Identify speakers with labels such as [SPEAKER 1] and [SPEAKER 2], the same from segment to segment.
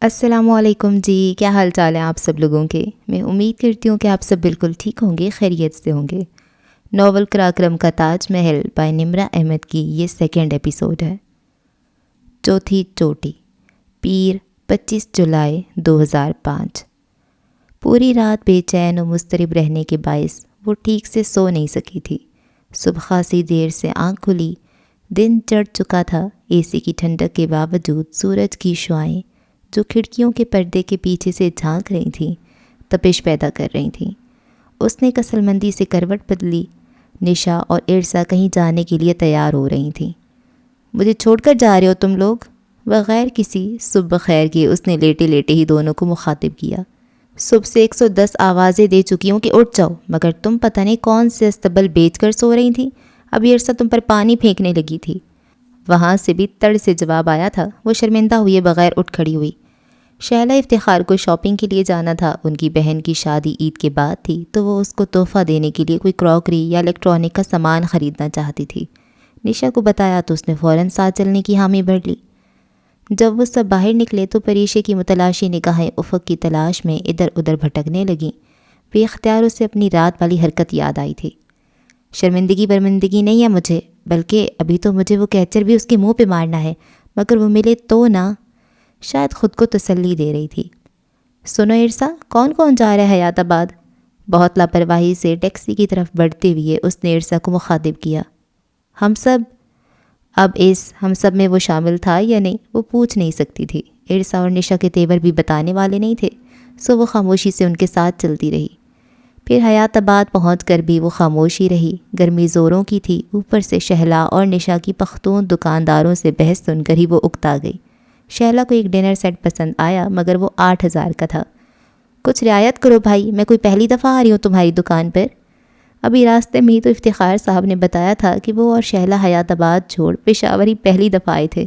[SPEAKER 1] السلام علیکم جی، کیا حال چال ہیں آپ سب لوگوں کے؟ میں امید کرتی ہوں کہ آپ سب بالکل ٹھیک ہوں گے، خیریت سے ہوں گے۔ ناول قراقرم کا تاج محل بائی نمرہ احمد کی یہ سیکنڈ ایپیسوڈ ہے۔ چوتھی چوٹی، پیر 25 جولائی 2005۔ پوری رات بے چین و مضطرب رہنے کے باعث وہ ٹھیک سے سو نہیں سکی تھی۔ صبح خاصی دیر سے آنکھ کھلی، دن چڑھ چکا تھا۔ اے سی کی ٹھنڈک کے باوجود سورج کی شعاعیں جو کھڑکیوں کے پردے کے پیچھے سے جھانک رہی تھیں تپش پیدا کر رہی تھیں۔ اس نے کسل مندی سے کروٹ بدلی۔ نشا اور ارسا کہیں جانے کے لیے تیار ہو رہی تھیں۔ مجھے چھوڑ کر جا رہے ہو تم لوگ؟ بغیر کسی صبح خیر کے اس نے لیٹے لیٹے ہی دونوں کو مخاطب کیا۔ صبح سے 110 آوازیں دے چکی ہوں کہ اٹھ جاؤ، مگر تم پتہ نہیں کون سے استبل بیچ کر سو رہی تھیں۔ ابھی ارسا تم پر پانی پھینکنے لگی تھی۔ وہاں سے بھی تڑ سے جواب آیا تھا۔ وہ شرمندہ ہوئے بغیر اٹھ کھڑی ہوئی۔ شہلا افتخار کو شاپنگ کے لیے جانا تھا۔ ان کی بہن کی شادی عید کے بعد تھی تو وہ اس کو تحفہ دینے کے لیے کوئی کراکری یا الیکٹرانک کا سامان خریدنا چاہتی تھی۔ نشا کو بتایا تو اس نے فوراً ساتھ چلنے کی حامی بھر لی۔ جب وہ سب باہر نکلے تو پریشے کی متلاشی نگاہیں افق کی تلاش میں ادھر ادھر بھٹکنے لگیں۔ بے اختیار اسے اپنی رات والی حرکت یاد آئی تھی۔ شرمندگی برمندگی نہیں ہے مجھے، بلکہ ابھی تو مجھے وہ کیچر بھی اس کے منہ پہ مارنا ہے، مگر وہ ملے تو نہ۔ شاید خود کو تسلی دے رہی تھی۔ سنو ارسا، کون کون جا رہا ہے حیات آباد؟ بہت لاپرواہی سے ٹیکسی کی طرف بڑھتے ہوئے اس نے ارسا کو مخاطب کیا۔ ہم سب؟ اب اس ہم سب میں وہ شامل تھا یا نہیں وہ پوچھ نہیں سکتی تھی۔ ارسا اور نشا کے تیور بھی بتانے والے نہیں تھے، سو وہ خاموشی سے ان کے ساتھ چلتی رہی۔ پھر حیات آباد پہنچ کر بھی وہ خاموشی رہی۔ گرمی زوروں کی تھی، اوپر سے شہلا اور نشا کی پختون دکانداروں سے بحث سن کر ہی وہ اکتا گئی۔ شہلا کو ایک ڈنر سیٹ پسند آیا مگر وہ 8,000 کا تھا۔ کچھ رعایت کرو بھائی، میں کوئی پہلی دفعہ آ رہی ہوں تمہاری دکان پر۔ ابھی راستے میں ہی تو افتخار صاحب نے بتایا تھا کہ وہ اور شہلا حیات آباد چھوڑ پشاور ہی پہلی دفعہ آئے تھے۔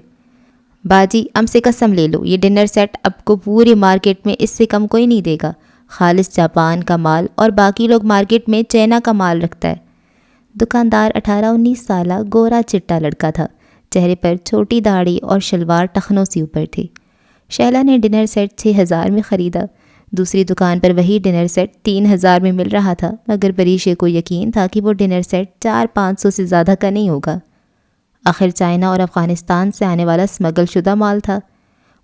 [SPEAKER 1] باجی ہم سے قسم لے لو، یہ ڈنر سیٹ اب کو پوری مارکیٹ میں اس سے کم کوئی نہیں دے گا۔ خالص جاپان کا مال، اور باقی لوگ مارکیٹ میں چائنا کا مال رکھتا ہے۔ دکاندار 18-19 سالہ گورا چٹا لڑکا تھا۔ چہرے پر چھوٹی داڑھی اور شلوار ٹخنوں سے اوپر تھی۔ شہلا نے ڈنر سیٹ 6,000 میں خریدا۔ دوسری دکان پر وہی ڈنر سیٹ 3,000 میں مل رہا تھا، مگر پریشے کو یقین تھا کہ وہ ڈنر سیٹ 400-500 سے زیادہ کا نہیں ہوگا۔ آخر چائنا اور افغانستان سے آنے والا اسمگل شدہ مال تھا۔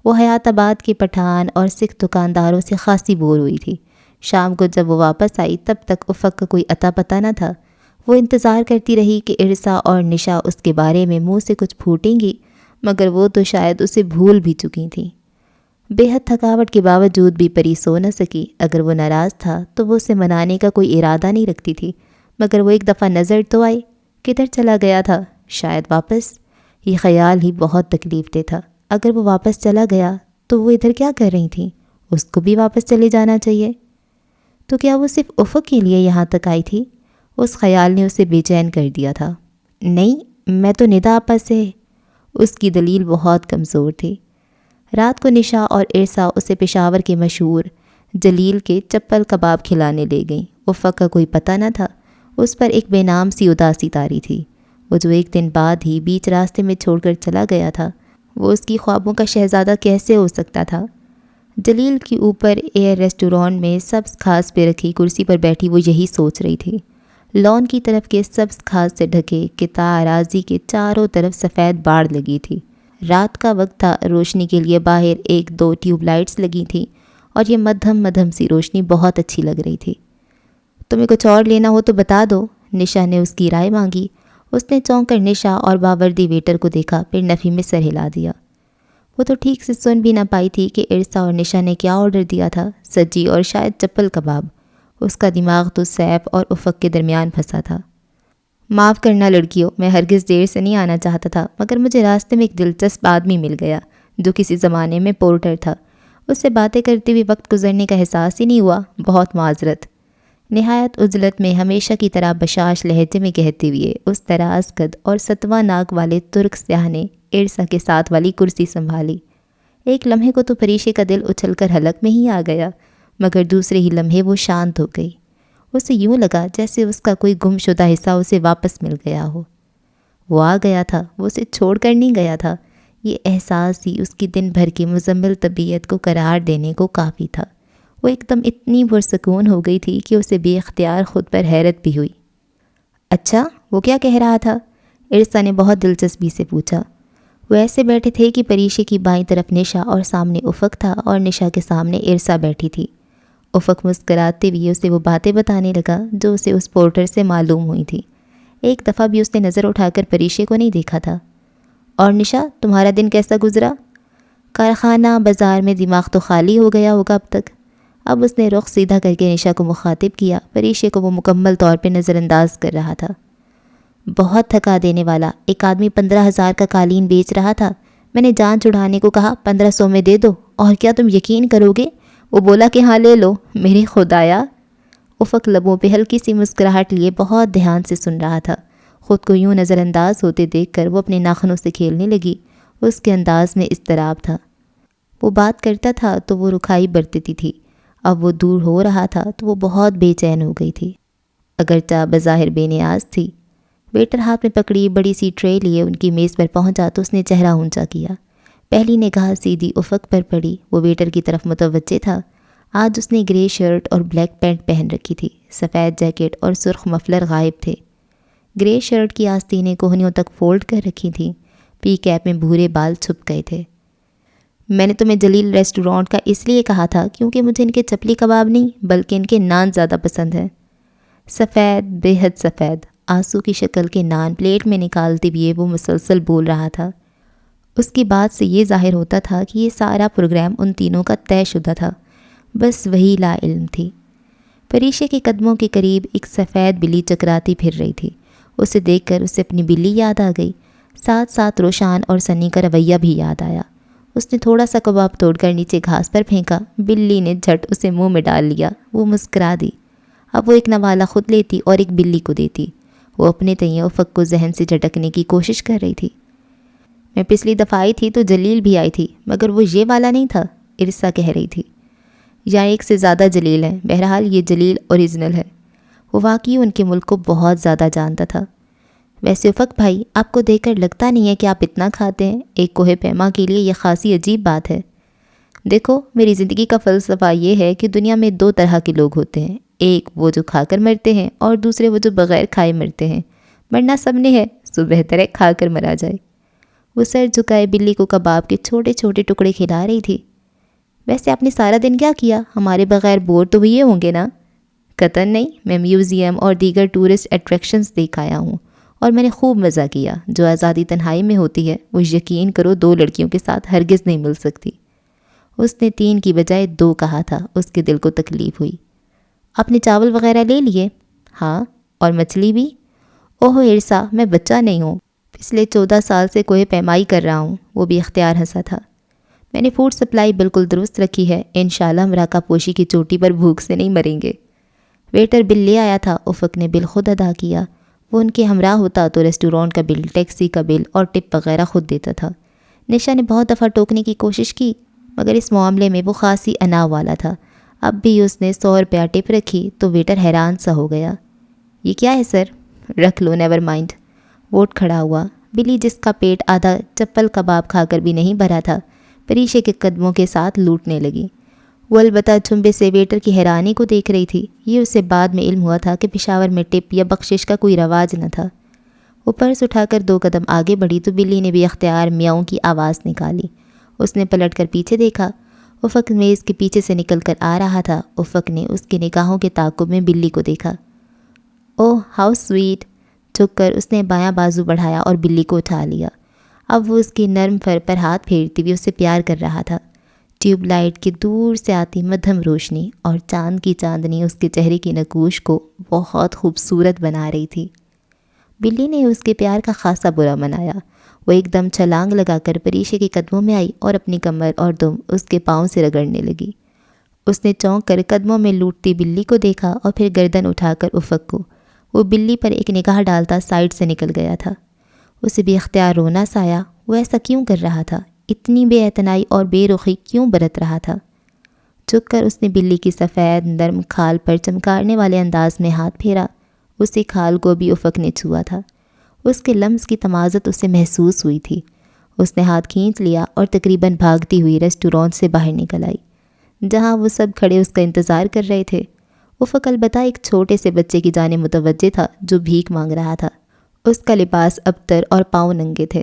[SPEAKER 1] وہ حیات آباد کے پٹھان اور سکھ دکانداروں سے خاصی بور ہوئی تھی۔ شام کو جب وہ واپس آئی تب تک افق کا کوئی اتا پتہ نہ تھا۔ وہ انتظار کرتی رہی کہ ارسا اور نشا اس کے بارے میں منہ سے کچھ پھوٹیں گی، مگر وہ تو شاید اسے بھول بھی چکی تھیں۔ بے حد تھکاوٹ کے باوجود بھی پری سو نہ سکی۔ اگر وہ ناراض تھا تو وہ اسے منانے کا کوئی ارادہ نہیں رکھتی تھی، مگر وہ ایک دفعہ نظر تو آئی۔ کدھر چلا گیا تھا؟ شاید واپس۔ یہ خیال ہی بہت تکلیف دہ تھا۔ اگر وہ واپس چلا گیا تو وہ ادھر کیا کر رہی تھیں؟ اس کو بھی واپس چلے جانا چاہیے۔ تو کیا وہ صرف افق کے لیے یہاں تک آئی تھی؟ اس خیال نے اسے بے چین کر دیا تھا۔ نہیں، میں تو ندا آپا سے۔ اس کی دلیل بہت کمزور تھی۔ رات کو نشا اور ارسا اسے پشاور کے مشہور جلیل کے چپل کباب کھلانے لے گئیں۔ افق کا کوئی پتہ نہ تھا۔ اس پر ایک بے نام سی اداسی طاری تھی۔ وہ جو ایک دن بعد ہی بیچ راستے میں چھوڑ کر چلا گیا تھا، وہ اس کی خوابوں کا شہزادہ کیسے ہو سکتا تھا؟ جلیل کے اوپر ایئر ریسٹورانٹ میں سبز گھاس پہ رکھی کرسی پر بیٹھی وہ یہی سوچ رہی تھی۔ لان کی طرف کے سبز گھاس سے ڈھکے قطع اراضی کے چاروں طرف سفید باڑ لگی تھی۔ رات کا وقت تھا، روشنی کے لیے باہر 1-2 ٹیوب لائٹس لگی تھیں، اور یہ مدھم سی روشنی بہت اچھی لگ رہی تھی۔ تمہیں کچھ اور لینا ہو تو بتا دو، نشا نے اس کی رائے مانگی۔ اس نے چونک کر نشا اور باوردی ویٹر کو دیکھا، پھر نفی میں سر ہلا دیا۔ وہ تو ٹھیک سے سن بھی نہ پائی تھی کہ ارسا اور نشا نے کیا آرڈر دیا تھا، سجی اور شاید چپل کباب۔ اس کا دماغ تو سیف اور افق کے درمیان پھنسا تھا۔ معاف کرنا لڑکیوں، میں ہرگز دیر سے نہیں آنا چاہتا تھا، مگر مجھے راستے میں ایک دلچسپ آدمی مل گیا جو کسی زمانے میں پورٹر تھا۔ اس سے باتیں کرتے ہوئے وقت گزرنے کا احساس ہی نہیں ہوا۔ بہت معذرت۔ نہایت عجلت میں ہمیشہ کی طرح بشاش لہجے میں کہتے ہوئے اس دراز قد اور ستواں ناک والے ترک سیاح نے ارسا کے ساتھ والی کرسی سنبھالی۔ ایک لمحے کو تو پریشے کا دل اچھل کر حلق میں ہی آ گیا، مگر دوسرے ہی لمحے وہ شانت ہو گئی۔ اسے یوں لگا جیسے اس کا کوئی گم شدہ حصہ اسے واپس مل گیا ہو۔ وہ آ گیا تھا، وہ اسے چھوڑ کر نہیں گیا تھا۔ یہ احساس ہی اس کی دن بھر کی مزمل طبیعت کو قرار دینے کو کافی تھا۔ وہ ایک دم اتنی پرسکون ہو گئی تھی کہ اسے بے اختیار خود پر حیرت بھی ہوئی۔ اچھا، وہ کیا کہہ رہا تھا؟ ارسا نے بہت دلچسپی سے پوچھا۔ وہ ایسے بیٹھے تھے کہ پریشے کی بائیں طرف نشا اور سامنے افق تھا اور نشا کے سامنے ارسا بیٹھی تھی۔ افق مسکراتے ہوئے اسے وہ باتیں بتانے لگا جو اسے اس پورٹر سے معلوم ہوئی تھی۔ ایک دفعہ بھی اس نے نظر اٹھا کر پریشے کو نہیں دیکھا تھا۔ اور نشا، تمہارا دن کیسا گزرا؟ کارخانہ بازار میں دماغ تو خالی ہو گیا ہوگا اب تک۔ اب اس نے رخ سیدھا کر کے نشا کو مخاطب کیا۔ پریشے کو وہ مکمل طور پہ نظر انداز کر رہا تھا۔ بہت تھکا دینے والا۔ ایک آدمی 15,000 کا قالین بیچ رہا تھا۔ میں نے جان چھڑانے کو کہا 1500 میں دے دو، اور کیا تم یقین کرو گے؟ وہ بولا کہ ہاں لے لو۔ میرے خدایا! افق لبوں پہ ہلکی سی مسکراہٹ لیے بہت دھیان سے سن رہا تھا۔ خود کو یوں نظر انداز ہوتے دیکھ کر وہ اپنے ناخنوں سے کھیلنے لگی۔ اس کے انداز میں اضطراب تھا۔ وہ بات کرتا تھا تو وہ رکھائی برتتی تھی، اب وہ دور ہو رہا تھا تو وہ بہت بے چین ہو گئی تھی، اگرچہ بظاہر بے نیاز تھی۔ ویٹر ہاتھ میں پکڑی بڑی سی ٹرے لیے ان کی میز پر پہنچا تو اس نے چہرہ اونچا کیا۔ پہلی نگاہ سیدھی افق پر پڑی۔ وہ ویٹر کی طرف متوجہ تھا۔ آج اس نے گرے شرٹ اور بلیک پینٹ پہن رکھی تھی۔ سفید جیکٹ اور سرخ مفلر غائب تھے۔ گرے شرٹ کی آستینیں کوہنیوں تک فولڈ کر رکھی تھیں۔ پی کیپ میں بھورے بال چھپ گئے تھے۔ میں نے تمہیں جلیل ریسٹورانٹ کا اس لیے کہا تھا کیونکہ مجھے ان کے چپلی کباب نہیں بلکہ ان کے نان زیادہ پسند ہیں۔ سفید، بے حد سفید، آنسو کی شکل کے نان پلیٹ میں نکالتے ہوئے وہ مسلسل بول رہا تھا۔ اس کی بات سے یہ ظاہر ہوتا تھا کہ یہ سارا پروگرام ان تینوں کا طے شدہ تھا، بس وہی لا علم تھی۔ پریشے کے قدموں کے قریب ایک سفید بلی چکراتی پھر رہی تھی۔ اسے دیکھ کر اسے اپنی بلی یاد آ گئی، ساتھ ساتھ روشان اور سنی کا رویہ بھی یاد آیا۔ اس نے تھوڑا سا کباب توڑ کر نیچے گھاس پر پھینکا۔ بلی نے جھٹ اسے منہ میں ڈال لیا۔ وہ مسکرا دی۔ اب وہ ایک نوالا خود لیتی اور ایک بلی کو دیتی۔ وہ اپنے تئیں افق کو ذہن سے جھٹکنے کی کوشش کر رہی تھی۔ میں پچھلی دفعہ آئی تھی تو جلیل بھی آئی تھی، مگر وہ یہ والا نہیں تھا، ارسا کہہ رہی تھی۔ یا ایک سے زیادہ جلیل ہیں، بہرحال یہ جلیل اوریجنل ہے۔ وہ واقعی ان کے ملک کو بہت زیادہ جانتا تھا۔ ویسے افق بھائی، آپ کو دیکھ کر لگتا نہیں ہے کہ آپ اتنا کھاتے ہیں۔ ایک کوہ پیما کے لیے یہ خاصی عجیب بات ہے۔ دیکھو، میری زندگی کا فلسفہ یہ ہے کہ دنیا میں دو طرح کے لوگ ہوتے ہیں، ایک وہ جو کھا کر مرتے ہیں اور دوسرے وہ جو بغیر کھائے مرتے ہیں۔ مرنا سب نے ہے، سو بہتر ہے کھا کر مرا جائے۔ وہ سر جھکائے بلی کو کباب کے چھوٹے چھوٹے ٹکڑے کھلا رہی تھی۔ ویسے آپ نے سارا دن کیا کیا؟ ہمارے بغیر بور تو ہوئے ہوں گے نا؟ قطعاً نہیں، میں میوزیم اور دیگر ٹورسٹ اٹریکشنز دیکھ آیا ہوں، اور میں نے خوب مزہ کیا۔ جو آزادی تنہائی میں ہوتی ہے وہ یقین کرو 2 لڑکیوں کے ساتھ ہرگز نہیں مل سکتی۔ اس نے 3 کی بجائے 2 کہا تھا۔ اس کے دل کو تکلیف ہوئی۔ آپ نے چاول وغیرہ لے لیے؟ ہاں، اور مچھلی بھی۔ اوہ ارسا، میں بچہ نہیں ہوں، پچھلے 14 سال سے کوہ پیمائی کر رہا ہوں۔ وہ بھی اختیار ہنسا تھا۔ میں نے فوڈ سپلائی بالکل درست رکھی ہے، انشاءاللہ مراقہ پوشی کی چوٹی پر بھوک سے نہیں مریں گے۔ ویٹر بل لے آیا تھا۔ افق نے بل خود ادا کیا۔ وہ ان کے ہمراہ ہوتا تو ریسٹورانٹ کا بل، ٹیکسی کا بل اور ٹپ وغیرہ خود دیتا تھا۔ نشا نے بہت دفعہ ٹوکنے کی کوشش کی، مگر اس معاملے میں وہ خاصی اناؤ والا تھا۔ اب بھی اس نے 100 روپیہ ٹپ رکھی تو ویٹر حیران سا ہو گیا۔ یہ کیا ہے سر؟ رکھ لو، نیور مائنڈ۔ ووٹ کھڑا ہوا۔ بلی جس کا پیٹ آدھا چپل کباب کھا کر بھی نہیں بھرا تھا، پریشے کے قدموں کے ساتھ لوٹنے لگی۔ وہ البتہ جھمبے سے ویٹر کی حیرانی کو دیکھ رہی تھی۔ یہ اسے بعد میں علم ہوا تھا کہ پشاور میں ٹپ یا بخشش کا کوئی رواج نہ تھا۔ وہ پرس اٹھا کر 2 قدم آگے بڑھی تو بلی نے بھی اختیار میاؤں کی آواز نکالی۔ اس نے پلٹ کر پیچھے دیکھا۔ افق میز کے پیچھے سے نکل کر آ رہا تھا۔ افق نے اس کے نگاہوں کے تعاقب میں بلی کو دیکھا۔ اوہ ہاؤ سویٹ! جھک کر اس نے بایاں بازو بڑھایا اور بلی کو اٹھا لیا۔ اب وہ اس کی نرم فر پر ہاتھ پھیرتی ہوئی اسے پیار کر رہا تھا۔ ٹیوب لائٹ کی دور سے آتی مدھم روشنی اور چاند کی چاندنی اس کے چہرے کی نقوش کو بہت خوبصورت بنا رہی تھی۔ بلی نے اس کے پیار کا خاصا برا منایا۔ وہ ایک دم چھلانگ لگا کر پریشے کے قدموں میں آئی اور اپنی کمر اور دم اس کے پاؤں سے رگڑنے لگی۔ اس نے چونک کر قدموں میں لوٹتی بلی کو دیکھا اور پھر گردن اٹھا کر افق کو۔ وہ بلی پر ایک نگاہ ڈالتا سائڈ سے نکل گیا تھا۔ اسے بھی اختیار رونا سا آیا۔ وہ ایسا کیوں کر رہا تھا؟ اتنی بے اعتنائی اور بے رخی کیوں برت رہا تھا؟ جھک کر اس نے بلی کی سفید نرم کھال پر چمکارنے والے انداز میں ہاتھ پھیرا۔ اسی کھال کو بھی افق نے چھوا تھا۔ اس کے لمس کی تمازت اسے محسوس ہوئی تھی۔ اس نے ہاتھ کھینچ لیا اور تقریباً بھاگتی ہوئی ریسٹورانٹ سے باہر نکل آئی، جہاں وہ سب کھڑے اس کا انتظار کر رہے تھے۔ افق البتہ ایک چھوٹے سے بچے کی جانب متوجہ تھا جو بھیک مانگ رہا تھا۔ اس کا لباس ابتر اور پاؤں ننگے تھے۔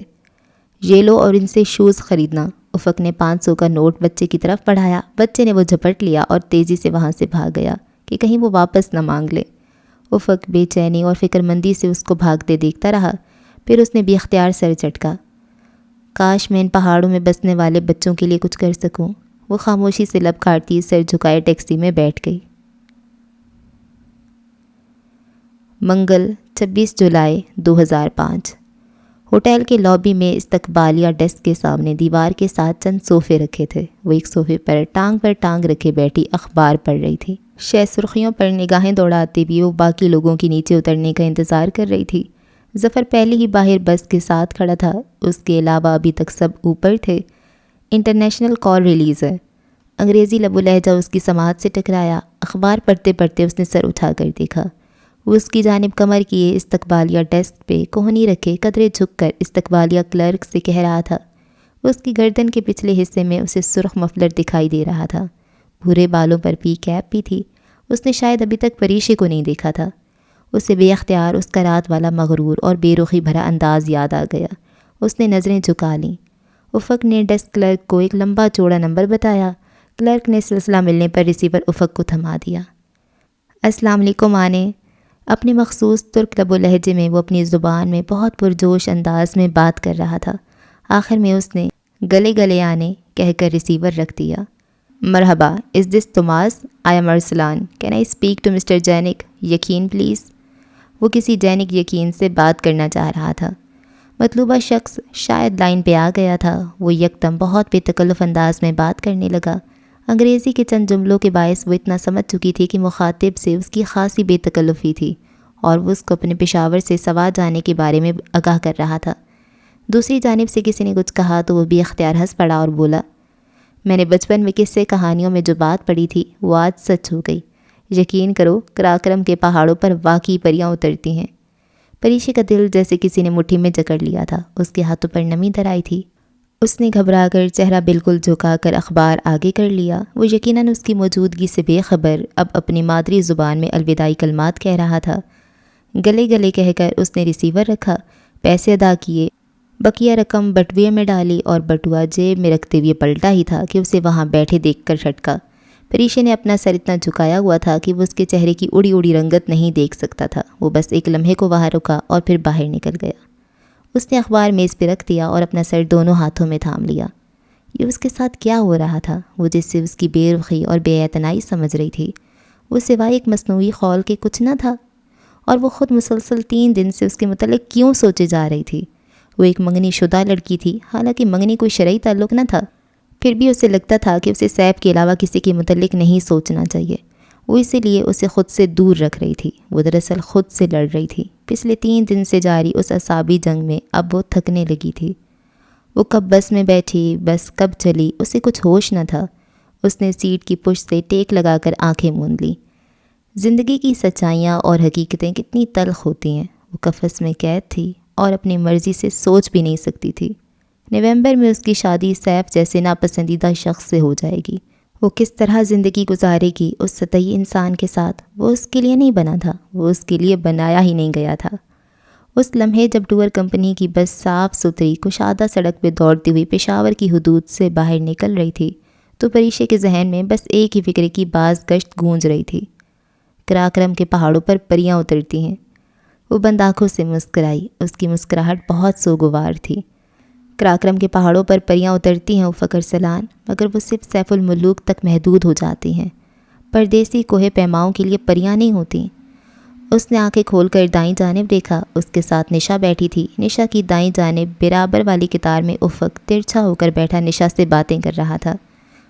[SPEAKER 1] یہ لو اور ان سے شوز خریدنا۔ افق نے 500 کا نوٹ بچے کی طرف بڑھایا۔ بچے نے وہ جھپٹ لیا اور تیزی سے وہاں سے بھاگ گیا کہ کہیں وہ واپس نہ مانگ لے۔ افق بے چینی اور فکر مندی سے اس کو بھاگتے دیکھتا رہا، پھر اس نے بھی اختیار سر چٹکا۔ کاش میں ان پہاڑوں میں بسنے والے بچوں کے لیے کچھ کر سکوں۔ وہ خاموشی سے لب کاٹتی سر جھکائے ٹیکسی میں بیٹھ گئی۔ منگل 26 جولائی 2005۔ ہوٹل کے لابی میں استقبالیہ ڈیسک کے سامنے دیوار کے ساتھ چند صوفے رکھے تھے۔ وہ ایک صوفے پر ٹانگ رکھے بیٹھی اخبار پڑھ رہی تھی۔ شہ سرخیوں پر نگاہیں دوڑاتے بھی وہ باقی لوگوں کے نیچے اترنے کا انتظار کر رہی تھی۔ ظفر پہلے ہی باہر بس کے ساتھ کھڑا تھا۔ اس کے علاوہ ابھی تک سب اوپر تھے۔ انٹرنیشنل کال ریلیز ہے۔ انگریزی لب و لہجہ اس کی سماعت سے ٹکرایا۔ اخبار پڑھتے پڑھتے اس نے سر اٹھا کر دیکھا۔ وہ اس کی جانب کمر کیے استقبالیہ ڈیسک پہ کوہنی رکھے قدرے جھک کر استقبالیہ کلرک سے کہہ رہا تھا۔ اس کی گردن کے پچھلے حصے میں اسے سرخ مفلر دکھائی دے رہا تھا۔ بھورے بالوں پر پی کیپ بھی تھی۔ اس نے شاید ابھی تک پریشے کو نہیں دیکھا تھا۔ اسے بے اختیار اس کا رات والا مغرور اور بے رخی بھرا انداز یاد آ گیا۔ اس نے نظریں جھکا لیں۔ افق نے ڈیسک کلرک کو ایک لمبا چوڑا نمبر بتایا۔ کلرک نے سلسلہ ملنے پر ریسیور افق کو تھما دیا۔ السلام علیکم آنے۔ اپنے مخصوص ترک لب و لہجے میں وہ اپنی زبان میں بہت پرجوش انداز میں بات کر رہا تھا۔ آخر میں اس نے گلے گلے آنے کہہ کر ریسیور رکھ دیا۔ مرحبا، is this Thomas? I am Arslan, can I speak to mister Jenk یقین پلیز؟ وہ کسی جینک یقین سے بات کرنا چاہ رہا تھا۔ مطلوبہ شخص شاید لائن پہ آ گیا تھا۔ وہ یکدم بہت بے تکلف انداز میں بات کرنے لگا۔ انگریزی کے چند جملوں کے باعث وہ اتنا سمجھ چکی تھی کہ مخاطب سے اس کی خاصی بے تکلفی تھی اور وہ اس کو اپنے پشاور سے سوا جانے کے بارے میں آگاہ کر رہا تھا۔ دوسری جانب سے کسی نے کچھ کہا تو وہ بھی اختیار ہنس پڑا اور بولا، میں نے بچپن میں قصے کہانیوں میں جو بات پڑھی تھی وہ آج سچ ہو گئی۔ یقین کرو کراکرم کے پہاڑوں پر واقعی پریاں اترتی ہیں۔ پریشے کا دل جیسے کسی نے مٹھی میں جکڑ لیا تھا۔ اس کے ہاتھوں پر نمی در آئی تھی۔ اس نے گھبرا کر چہرہ بالکل جھکا کر اخبار آگے کر لیا۔ وہ یقیناً اس کی موجودگی سے بے خبر اب اپنی مادری زبان میں الوداعی کلمات کہہ رہا تھا۔ گلے گلے کہہ کر اس نے ریسیور رکھا، پیسے ادا کیے، بقیہ رقم بٹوے میں ڈالی اور بٹوا جیب میں رکھتے ہوئے پلٹا ہی تھا کہ اسے وہاں بیٹھے دیکھ کر جھٹکا۔ پریشے نے اپنا سر اتنا جھکایا ہوا تھا کہ وہ اس کے چہرے کی اڑی اڑی رنگت نہیں دیکھ سکتا تھا۔ وہ بس ایک لمحے کو وہاں رکا اور پھر باہر نکل گیا۔ اس نے اخبار میز پہ رکھ دیا اور اپنا سر دونوں ہاتھوں میں تھام لیا۔ یہ اس کے ساتھ کیا ہو رہا تھا؟ وہ جس سے اس کی بے رخی اور بے اعتنائی سمجھ رہی تھی، وہ سوائے ایک مصنوعی خول کے کچھ نہ تھا۔ اور وہ خود مسلسل 3 دن سے اس کے متعلق کیوں سوچے جا رہی تھی؟ وہ ایک منگنی شدہ لڑکی تھی، حالانکہ منگنی کوئی شرعی تعلق نہ تھا، پھر بھی اسے لگتا تھا کہ اسے سیب کے علاوہ کسی کے متعلق نہیں سوچنا چاہیے۔ وہ اسی لیے اسے خود سے دور رکھ رہی تھی۔ وہ دراصل خود سے لڑ رہی تھی۔ پچھلے 3 دن سے جاری اس اعصابی جنگ میں اب وہ تھکنے لگی تھی۔ وہ کب بس میں بیٹھی، بس کب چلی، اسے کچھ ہوش نہ تھا۔ اس نے سیٹ کی پشت سے ٹیک لگا کر آنکھیں موند لیں۔ زندگی کی سچائیاں اور حقیقتیں کتنی تلخ ہوتی ہیں۔ وہ قفس میں قید تھی اور اپنی مرضی سے سوچ بھی نہیں سکتی تھی۔ نومبر میں اس کی شادی سیف جیسے ناپسندیدہ شخص سے ہو جائے گی۔ وہ کس طرح زندگی گزارے گی اس سطحی انسان کے ساتھ؟ وہ اس کے لیے نہیں بنا تھا، وہ اس کے لیے بنایا ہی نہیں گیا تھا۔ اس لمحے جب ٹور کمپنی کی بس صاف ستھری کشادہ سڑک پہ دوڑتی ہوئی پشاور کی حدود سے باہر نکل رہی تھی تو پریشے کے ذہن میں بس ایک ہی فکر کی باز گشت گونج رہی تھی، کراکرم کے پہاڑوں پر پریاں اترتی ہیں۔ وہ بند آنکھوں سے مسکرائی۔ اس کی مسکراہٹ بہت سوگوار تھی۔ کراکرم کے پہاڑوں پر پریاں اترتی ہیں افق ارسلان، مگر وہ صرف سیف الملوک تک محدود ہو جاتی ہیں۔ پردیسی کوہ پیماؤں کے لیے پریاں نہیں ہوتی۔ اس نے آنکھیں کھول کر دائیں جانب دیکھا۔ اس کے ساتھ نشا بیٹھی تھی۔ نشا کی دائیں جانب برابر والی قطار میں افق ترچھا ہو کر بیٹھا نشا سے باتیں کر رہا تھا۔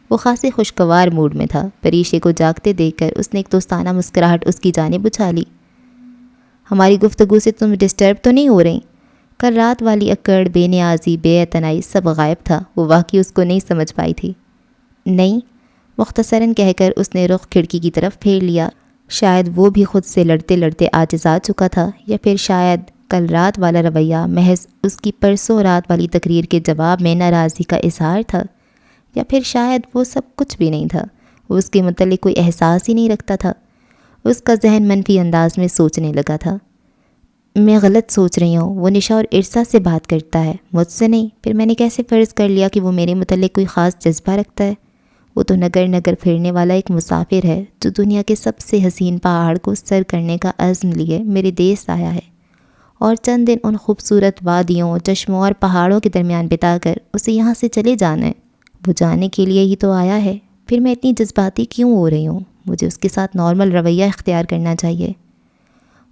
[SPEAKER 1] وہ خاصے خوشگوار موڈ میں تھا۔ پریشے کو جاگتے دیکھ کر اس نے ایک دوستانہ مسکراہٹ اس کی جانب اچھالی۔ ہماری گفتگو سے تم ڈسٹرب تو نہیں ہو رہی؟ کل رات والی اکڑ، بے نیازی، بے اعتنائی سب غائب تھا۔ وہ واقعی اس کو نہیں سمجھ پائی تھی۔ نہیں، مختصراً کہہ کر اس نے رخ کھڑکی کی طرف پھیر لیا۔ شاید وہ بھی خود سے لڑتے لڑتے عاجز آ چکا تھا، یا پھر شاید کل رات والا رویہ محض اس کی پرسوں رات والی تقریر کے جواب میں ناراضی کا اظہار تھا، یا پھر شاید وہ سب کچھ بھی نہیں تھا؟ وہ اس کے متعلق کوئی احساس ہی نہیں رکھتا تھا۔ اس کا ذہن منفی انداز میں سوچنے لگا تھا۔ میں غلط سوچ رہی ہوں، وہ نشا اور ارسا سے بات کرتا ہے، مجھ سے نہیں۔ پھر میں نے کیسے فرض کر لیا کہ وہ میرے متعلق کوئی خاص جذبہ رکھتا ہے؟ وہ تو نگر نگر پھرنے والا ایک مسافر ہے جو دنیا کے سب سے حسین پہاڑ کو سر کرنے کا عزم لیے میرے دیس آیا ہے، اور چند دن ان خوبصورت وادیوں، چشموں اور پہاڑوں کے درمیان بتا کر اسے یہاں سے چلے جانا ہے۔ وہ جانے کے لیے ہی تو آیا ہے، پھر میں اتنی جذباتی کیوں ہو رہی ہوں؟ مجھے اس کے ساتھ نارمل رویہ اختیار کرنا چاہیے۔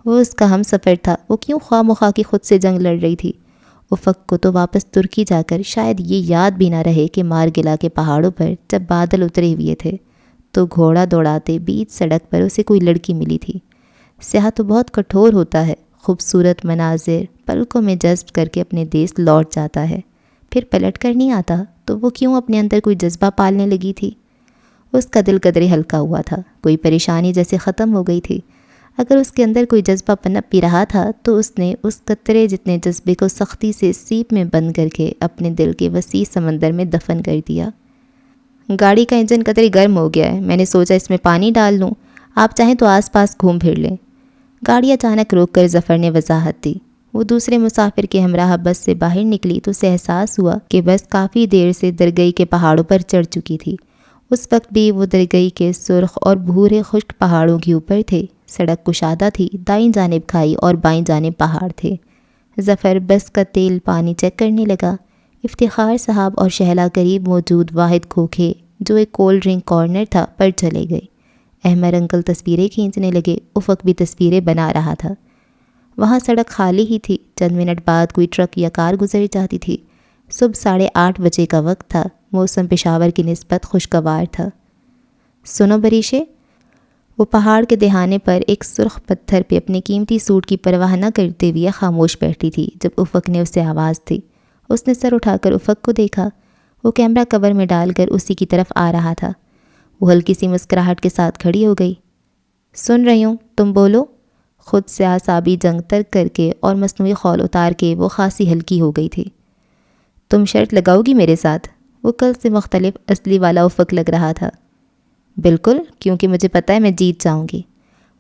[SPEAKER 1] وہ اس کا ہم سفر تھا، وہ کیوں خواہ مخواہ کی خود سے جنگ لڑ رہی تھی؟ افق کو تو واپس ترکی جا کر شاید یہ یاد بھی نہ رہے کہ مارگلا کے پہاڑوں پر جب بادل اترے ہوئے تھے تو گھوڑا دوڑاتے بیچ سڑک پر اسے کوئی لڑکی ملی تھی۔ سیاح تو بہت کٹھور ہوتا ہے، خوبصورت مناظر پلکوں میں جذب کر کے اپنے دیس لوٹ جاتا ہے، پھر پلٹ کر نہیں آتا۔ تو وہ کیوں اپنے اندر کوئی جذبہ پالنے لگی تھی؟ اس کا دل قدرے ہلکا ہوا تھا، کوئی پریشانی جیسے ختم ہو گئی تھی۔ اگر اس کے اندر کوئی جذبہ پنپ بھی رہا تھا تو اس نے اس قطرے جتنے جذبے کو سختی سے سیپ میں بند کر کے اپنے دل کے وسیع سمندر میں دفن کر دیا۔ گاڑی کا انجن قدرے گرم ہو گیا ہے، میں نے سوچا اس میں پانی ڈال لوں، آپ چاہیں تو آس پاس گھوم پھر لیں۔ گاڑی اچانک روک کر ظفر نے وضاحت دی۔ وہ دوسرے مسافر کے ہمراہ بس سے باہر نکلی تو اسے احساس ہوا کہ بس کافی دیر سے درگئی کے پہاڑوں پر چڑھ چکی تھی۔ اس وقت بھی وہ درگئی کے سرخ اور بھورے خشک پہاڑوں کے اوپر تھے۔ سڑک کشادہ تھی، دائیں جانب کھائی اور بائیں جانب پہاڑ تھے۔ ظفر بس کا تیل پانی چیک کرنے لگا۔ افتخار صاحب اور شہلا قریب موجود واحد کھوکھے جو ایک کولڈ ڈرنک کارنر تھا پر چلے گئے۔ احمد انکل تصویریں کھینچنے لگے، افق بھی تصویریں بنا رہا تھا۔ وہاں سڑک خالی ہی تھی۔ چند منٹ بعد کوئی ٹرک یا کار گزر جاتی تھی۔ صبح 8:30 بجے کا وقت تھا۔ موسم پشاور کی نسبت خوشگوار تھا۔ سنو بریشے، وہ پہاڑ کے دہانے پر ایک سرخ پتھر پہ اپنے قیمتی سوٹ کی پرواہ نہ کرتے ہوئے خاموش بیٹھی تھی جب افق نے اسے آواز دی۔ اس نے سر اٹھا کر افق کو دیکھا۔ وہ کیمرہ کور میں ڈال کر اسی کی طرف آ رہا تھا۔ وہ ہلکی سی مسکراہٹ کے ساتھ کھڑی ہو گئی۔ سن رہی ہوں، تم بولو۔ خود سے اعصابی جنگ ترک کر کے اور مصنوعی خول اتار کے وہ خاصی ہلکی ہو گئی تھی۔ تم شرط لگاؤ گی میرے ساتھ؟ وہ کل سے مختلف اصلی والا افق لگ رہا تھا۔ بالکل، کیونکہ مجھے پتہ ہے میں جیت جاؤں گی۔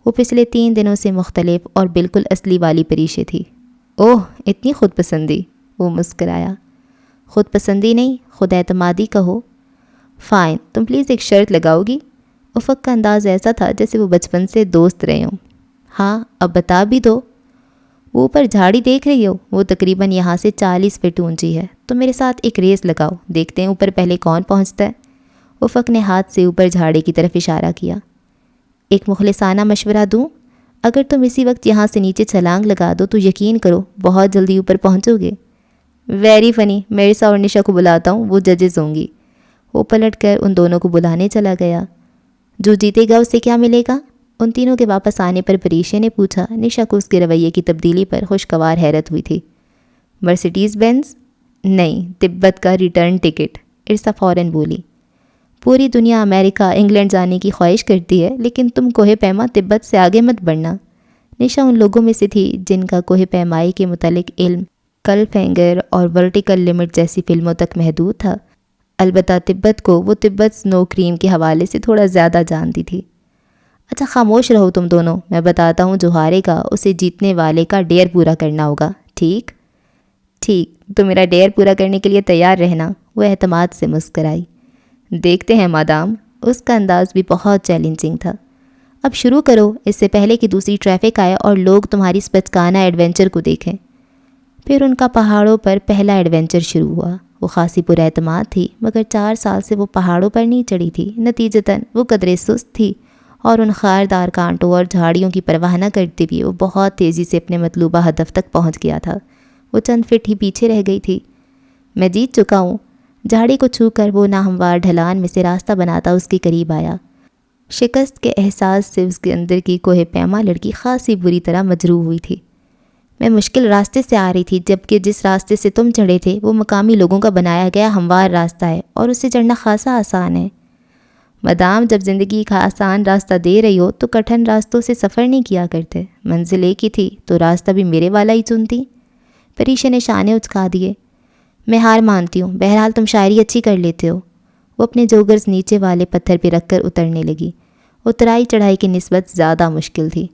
[SPEAKER 1] وہ پچھلے 3 دنوں سے مختلف اور بالکل اصلی والی پریشے تھی۔ اوہ، اتنی خود پسندی؟ وہ مسکرایا۔ خود پسندی نہیں، خود اعتمادی کہو۔ فائن، تم پلیز ایک شرط لگاؤ گی؟ افق کا انداز ایسا تھا جیسے وہ بچپن سے دوست رہے ہوں۔ ہاں، اب بتا بھی دو۔ وہ اوپر جھاڑی دیکھ رہی ہو؟ وہ تقریباً یہاں سے 40 فٹ اونچی ہے۔ تو میرے ساتھ ایک ریس لگاؤ، دیکھتے ہیں اوپر پہلے کون پہنچتا ہے۔ افق نے ہاتھ سے اوپر جھاڑی کی طرف اشارہ کیا۔ ایک مخلصانہ مشورہ دوں؟ اگر تم اسی وقت یہاں سے نیچے چھلانگ لگا دو تو یقین کرو بہت جلدی اوپر پہنچو گے۔ ویری فنی، مرسا اور نشا کو بلاتا ہوں، وہ ججز ہوں گی۔ وہ پلٹ کر ان دونوں کو بلانے چلا گیا۔ جو جیتے گا اسے کیا ملے گا؟ ان تینوں کے واپس آنے پر پریشے نے پوچھا۔ نشا کو اس کے رویے کی تبدیلی پر خوشگوار حیرت ہوئی تھی۔ Mercedes Benz? نہیں، تبت کا ریٹرن ٹکٹ، ارسا فوراً بولی۔ پوری دنیا امریکہ، انگلینڈ جانے کی خواہش کرتی ہے، لیکن تم کوہ پیما تبت سے آگے مت بڑھنا۔ نشا ان لوگوں میں سے تھی جن کا کوہ پیمائی کے متعلق علم کل فینگر اور ورٹیکل لمٹ جیسی فلموں تک محدود تھا۔ البتہ تبت کو وہ تبت سنو کریم کے حوالے سے تھوڑا زیادہ جانتی تھی۔ اچھا خاموش رہو تم دونوں، میں بتاتا ہوں جو ہارے گا اسے جیتنے والے کا ڈیئر پورا کرنا ہوگا، ٹھیک؟ ٹھیک، تو میرا ڈیئر پورا کرنے کے لیے تیار رہنا۔ وہ اعتماد سے مسکرائی۔ دیکھتے ہیں مادام۔ اس کا انداز بھی بہت چیلنجنگ تھا۔ اب شروع کرو، اس سے پہلے کہ دوسری ٹریفک آئے اور لوگ تمہاری اس بچکانہ ایڈونچر کو دیکھیں۔ پھر ان کا پہاڑوں پر پہلا ایڈونچر شروع ہوا۔ وہ خاصی پر اعتماد تھی، مگر 4 سال سے وہ پہاڑوں پر نہیں چڑھی تھی۔ نتیجتاً وہ قدرے سست تھی اور ان خاردار کانٹوں اور جھاڑیوں کی پرواہ نہ کرتے ہوئے وہ بہت تیزی سے اپنے مطلوبہ ہدف تک پہنچ گیا تھا۔ وہ چند فٹ ہی پیچھے رہ گئی تھی۔ میں جیت چکا ہوں۔ جھاڑی کو چھو کر وہ ناہموار ڈھلان میں سے راستہ بناتا اس کے قریب آیا۔ شکست کے احساس سے اس کے اندر کی کوہ پیما لڑکی خاصی بری طرح مجروح ہوئی تھی۔ میں مشکل راستے سے آ رہی تھی، جبکہ جس راستے سے تم چڑھے تھے وہ مقامی لوگوں کا بنایا گیا ہموار راستہ ہے اور اسے چڑھنا خاصا آسان ہے۔ مدام، جب زندگی کا آسان راستہ دے رہی ہو تو کٹھن راستوں سے سفر نہیں کیا کرتے. منزل ایک ہی تھی تو راستہ بھی میرے والا ہی چنتی. پریشا نے شانے اچکا دیے. میں ہار مانتی ہوں، بہرحال تم شاعری اچھی کر لیتے ہو. وہ اپنے جوگرز نیچے والے پتھر پہ رکھ کر اترنے لگی. اترائی چڑھائی کی نسبت زیادہ مشکل تھی.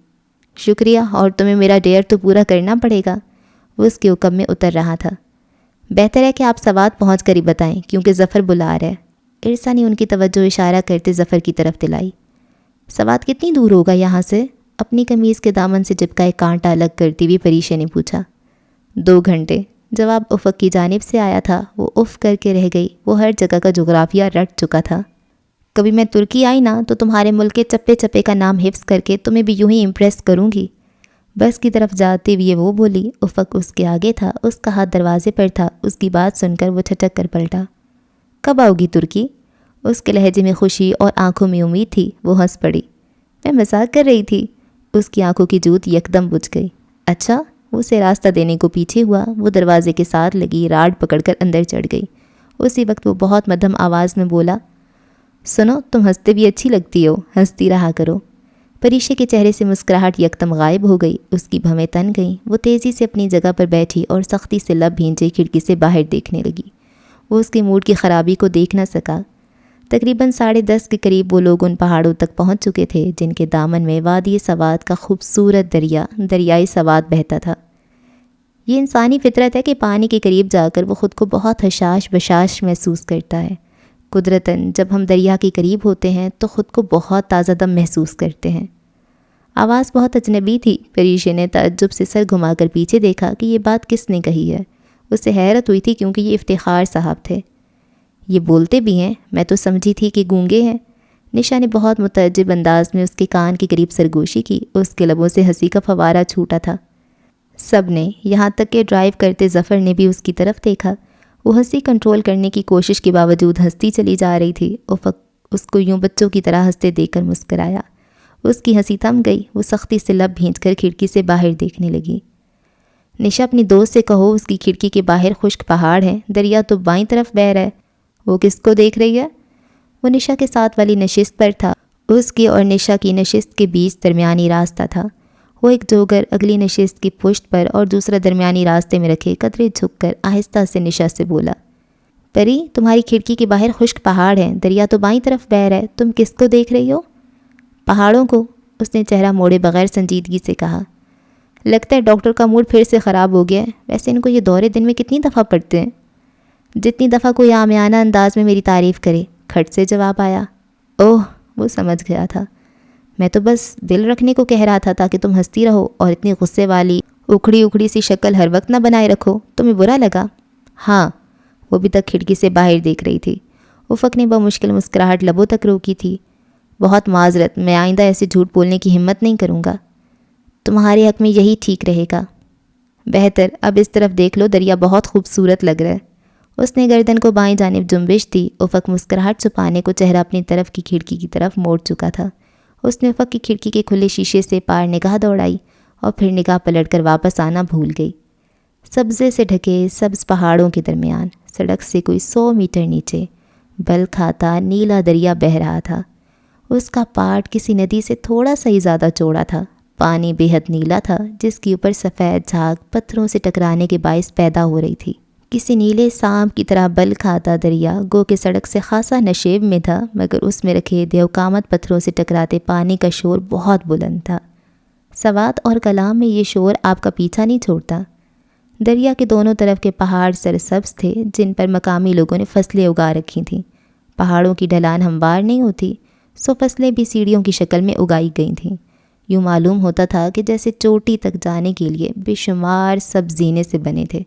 [SPEAKER 1] شکریہ، اور تمہیں میرا ڈیئر تو پورا کرنا پڑے گا. وہ اس کے حکم میں اتر رہا تھا. بہتر ہے کہ آپ سوات پہنچ کر ہی بتائیں کیونکہ ظفر بلا رہا ہے. ارسا نے ان کی توجہ اشارہ کرتے ظفر کی طرف دلائی. سوات کتنی دور ہوگا یہاں سے؟ اپنی قمیض کے دامن سے چپکا ایک کانٹا الگ کرتی ہوئی پریشا نے پوچھا. 2 گھنٹے. جواب افق کی جانب سے آیا تھا. وہ اف کر کے رہ گئی. وہ ہر جگہ کا جغرافیہ رٹ چکا تھا. کبھی میں ترکی آئی نا تو تمہارے ملک کے چپے چپے کا نام حفظ کر کے تمہیں بھی یوں ہی امپریس کروں گی. بس کی طرف جاتے ہوئے وہ بولی. افق اس کے آگے تھا. اس کا ہاتھ دروازے پر تھا. اس کی بات سن کر وہ چھٹک کر پلٹا. کب آؤ گی ترکی؟ اس کے لہجے میں خوشی اور آنکھوں میں امید تھی. وہ ہنس پڑی. میں مذاق کر رہی تھی. اس کی آنکھوں کی جوت یکدم بجھ گئی. اچھا. وہ اسے راستہ دینے کو پیچھے ہوا. وہ دروازے کے ساتھ لگی راڈ پکڑ کر اندر چڑھ گئی. اسی وقت وہ بہت مدھم آواز میں بولا. سنو، تم ہنستے بھی اچھی لگتی ہو، ہنستی رہا کرو. پریشا کے چہرے سے مسکراہٹ یکدم غائب ہو گئی. اس کی بھویں تن گئیں. وہ تیزی سے اپنی جگہ پر بیٹھی اور سختی سے لب بھینچے کھڑکی سے باہر دیکھنے لگی. وہ اس کے موڈ کی خرابی کو دیکھ نہ سکا. تقریباً 10:30 کے قریب وہ لوگ ان پہاڑوں تک پہنچ چکے تھے جن کے دامن میں وادی سوات کا خوبصورت دریائے سوات بہتا تھا. یہ انسانی فطرت ہے کہ پانی کے قریب جا کر وہ خود کو بہت حشاش بشاش محسوس کرتا ہے. قدرتاً جب ہم دریا کے قریب ہوتے ہیں تو خود کو بہت تازہ دم محسوس کرتے ہیں. آواز بہت اجنبی تھی. پریشا نے تعجب سے سر گھما کر پیچھے دیکھا کہ یہ بات کس نے کہی ہے. اسے حیرت ہوئی تھی کیونکہ یہ افتخار صاحب تھے. یہ بولتے بھی ہیں؟ میں تو سمجھی تھی کہ گونگے ہیں. نشا نے بہت متعجب انداز میں اس کے کان کے قریب سرگوشی کی. اس کے لبوں سے ہنسی کا فوارہ چھوٹا تھا. سب نے، یہاں تک کہ ڈرائیو کرتے ظفر نے بھی اس کی طرف دیکھا. وہ ہنسی کنٹرول کرنے کی کوشش کے باوجود ہنستی چلی جا رہی تھی. افق اس کو یوں بچوں کی طرح ہنستے دیکھ کر مسکرایا. اس کی ہنسی تھم گئی. وہ سختی سے لب بھینچ کر کھڑکی سے باہر دیکھنے لگی. نشا، اپنی دوست سے کہو اس کی کھڑکی کے باہر خشک پہاڑ ہیں. دریا تو بائیں طرف بہہ رہا ہے. وہ کس کو دیکھ رہی ہے؟ وہ نشا کے ساتھ والی نشست پر تھا. اس کی اور نشا کی نشست کے بیچ درمیانی راستہ تھا. وہ ایک جوگر اگلی نشست کی پشت پر اور دوسرا درمیانی راستے میں رکھے قدرے جھک کر آہستہ سے نشا سے بولا. پری، تمہاری کھڑکی کے باہر خشک پہاڑ ہیں. دریا تو بائیں طرف بہہ رہا ہے. تم کس کو دیکھ رہی ہو؟ پہاڑوں کو. اس نے چہرہ موڑے بغیر سنجیدگی سے کہا. لگتا ہے ڈاکٹر کا موڈ پھر سے خراب ہو گیا ہے. ویسے ان کو یہ دورے دن میں کتنی دفعہ پڑتے ہیں؟ جتنی دفعہ کوئی عامیانہ انداز میں میری تعریف کرے. کھٹ سے جواب آیا. اوہ، وہ سمجھ گیا تھا. میں تو بس دل رکھنے کو کہہ رہا تھا تاکہ تم ہنستی رہو اور اتنی غصے والی اکھڑی سی شکل ہر وقت نہ بنائے رکھو. تمہیں برا لگا؟ ہاں. وہ بھی تک کھڑکی سے باہر دیکھ رہی تھی. افق نے بمشکل مسکراہٹ لبوں تک روکی تھی. بہت معذرت، میں آئندہ ایسے جھوٹ بولنے کی ہمت نہیں کروں گا. تمہارے حق میں یہی ٹھیک رہے گا. بہتر. اب اس طرف دیکھ لو، دریا بہت خوبصورت لگ رہا ہے. اس نے گردن کو بائیں جانب جنبش دی. افق مسکراہٹ چھپانے کو چہرہ اپنی طرف کی کھڑکی کی طرف موڑ چکا تھا. اس نے افق کی کھڑکی کے کھلے شیشے سے پار نگاہ دوڑائی اور پھر نگاہ پلٹ کر واپس آنا بھول گئی. سبزے سے ڈھکے سبز پہاڑوں کے درمیان سڑک سے کوئی 100 میٹر نیچے بل کھاتا نیلا دریا بہہ رہا تھا. اس کا پاٹ کسی ندی سے تھوڑا سا ہی زیادہ چوڑا تھا. پانی بے حد نیلا تھا جس کے اوپر سفید جھاگ پتھروں سے ٹکرانے کے باعث پیدا ہو رہی تھی. کسی نیلے سانپ کی طرح بل کھاتا دریا گو کہ سڑک سے خاصا نشیب میں تھا، مگر اس میں رکھے دیوکامت پتھروں سے ٹکراتے پانی کا شور بہت بلند تھا. سوات اور کلام میں یہ شور آپ کا پیچھا نہیں چھوڑتا. دریا کے دونوں طرف کے پہاڑ سرسبز تھے جن پر مقامی لوگوں نے فصلیں اگا رکھی تھیں. پہاڑوں کی ڈھلان ہموار نہیں ہوتی، سو فصلیں بھی سیڑھیوں کی شکل میں اگائی گئی تھیں. یوں معلوم ہوتا تھا کہ جیسے چوٹی تک جانے کے لیے بے شمار سبز زینے سے بنے تھے.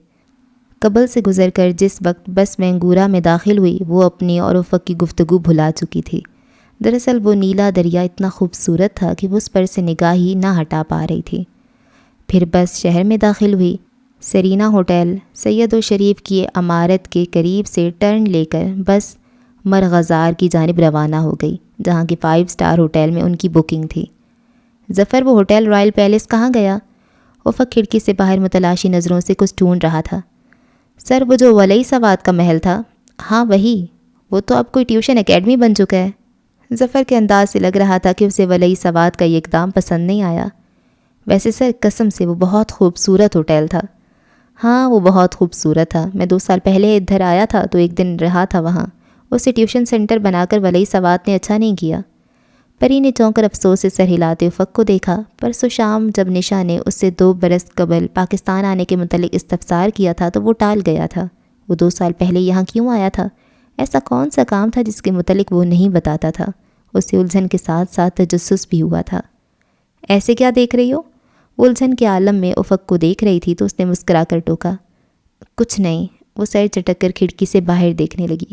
[SPEAKER 1] قبل سے گزر کر جس وقت بس وینگورا میں داخل ہوئی وہ اپنی اور افق کی گفتگو بھلا چکی تھی. دراصل وہ نیلا دریا اتنا خوبصورت تھا کہ وہ اس پر سے نگاہ ہی نہ ہٹا پا رہی تھی. پھر بس شہر میں داخل ہوئی. سرینا ہوٹل سید و شریف کی عمارت کے قریب سے ٹرن لے کر بس مرغزار کی جانب روانہ ہو گئی جہاں کہ 5 اسٹار ہوٹل میں ان کی بکنگ تھی. ظفر، وہ ہوٹل رائل پیلس کہاں گیا؟ افق کھڑکی سے باہر متلاشی نظروں سے کچھ ڈھونڈ رہا تھا. سر، وہ جو ولی سوات کا محل تھا. ہاں وہی. وہ تو اب کوئی ٹیوشن اکیڈمی بن چکا ہے. ظفر کے انداز سے لگ رہا تھا کہ اسے ولی سواد کا یہ اقدام پسند نہیں آیا۔ ویسے سر قسم سے وہ بہت خوبصورت ہوٹل تھا۔ ہاں وہ بہت خوبصورت تھا، میں 2 سال پہلے ادھر آیا تھا تو ایک دن رہا تھا وہاں۔ اسے ٹیوشن سینٹر بنا کر ولی سواد نے اچھا نہیں کیا۔ پری نے چونک کر افسوس سے سر ہلاتے افق کو دیکھا۔ پرسوں شام جب نشا نے اس سے 2 برس قبل پاکستان آنے کے متعلق استفسار کیا تھا تو وہ ٹال گیا تھا۔ وہ 2 سال پہلے یہاں کیوں آیا تھا؟ ایسا کون سا کام تھا جس کے متعلق وہ نہیں بتاتا تھا؟ اسے الجھن کے ساتھ ساتھ تجسس بھی ہوا تھا۔ ایسے کیا دیکھ رہی ہو؟ وہ الجھن کے عالم میں افق کو دیکھ رہی تھی تو اس نے مسکرا کر ٹوکا، کچھ نہیں۔ وہ سر چٹک کر کھڑکی سے باہر دیکھنے لگی۔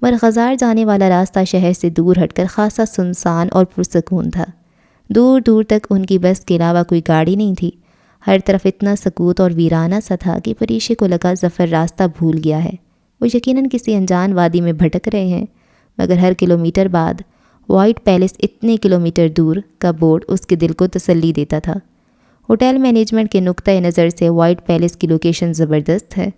[SPEAKER 1] مرغزار جانے والا راستہ شہر سے دور ہٹ کر خاصا سنسان اور پرسکون تھا۔ دور دور تک ان کی بس کے علاوہ کوئی گاڑی نہیں تھی۔ ہر طرف اتنا سکوت اور ویرانہ سا تھا کہ پریشے کو لگا ظفر راستہ بھول گیا ہے۔ وہ یقیناً کسی انجان وادی میں بھٹک رہے ہیں، مگر ہر کلومیٹر بعد وائٹ پیلس اتنے کلومیٹر دور کا بورڈ اس کے دل کو تسلی دیتا تھا۔ ہوٹل مینجمنٹ کے نقطۂ نظر سے وائٹ پیلس کی لوکیشن زبردست ہے۔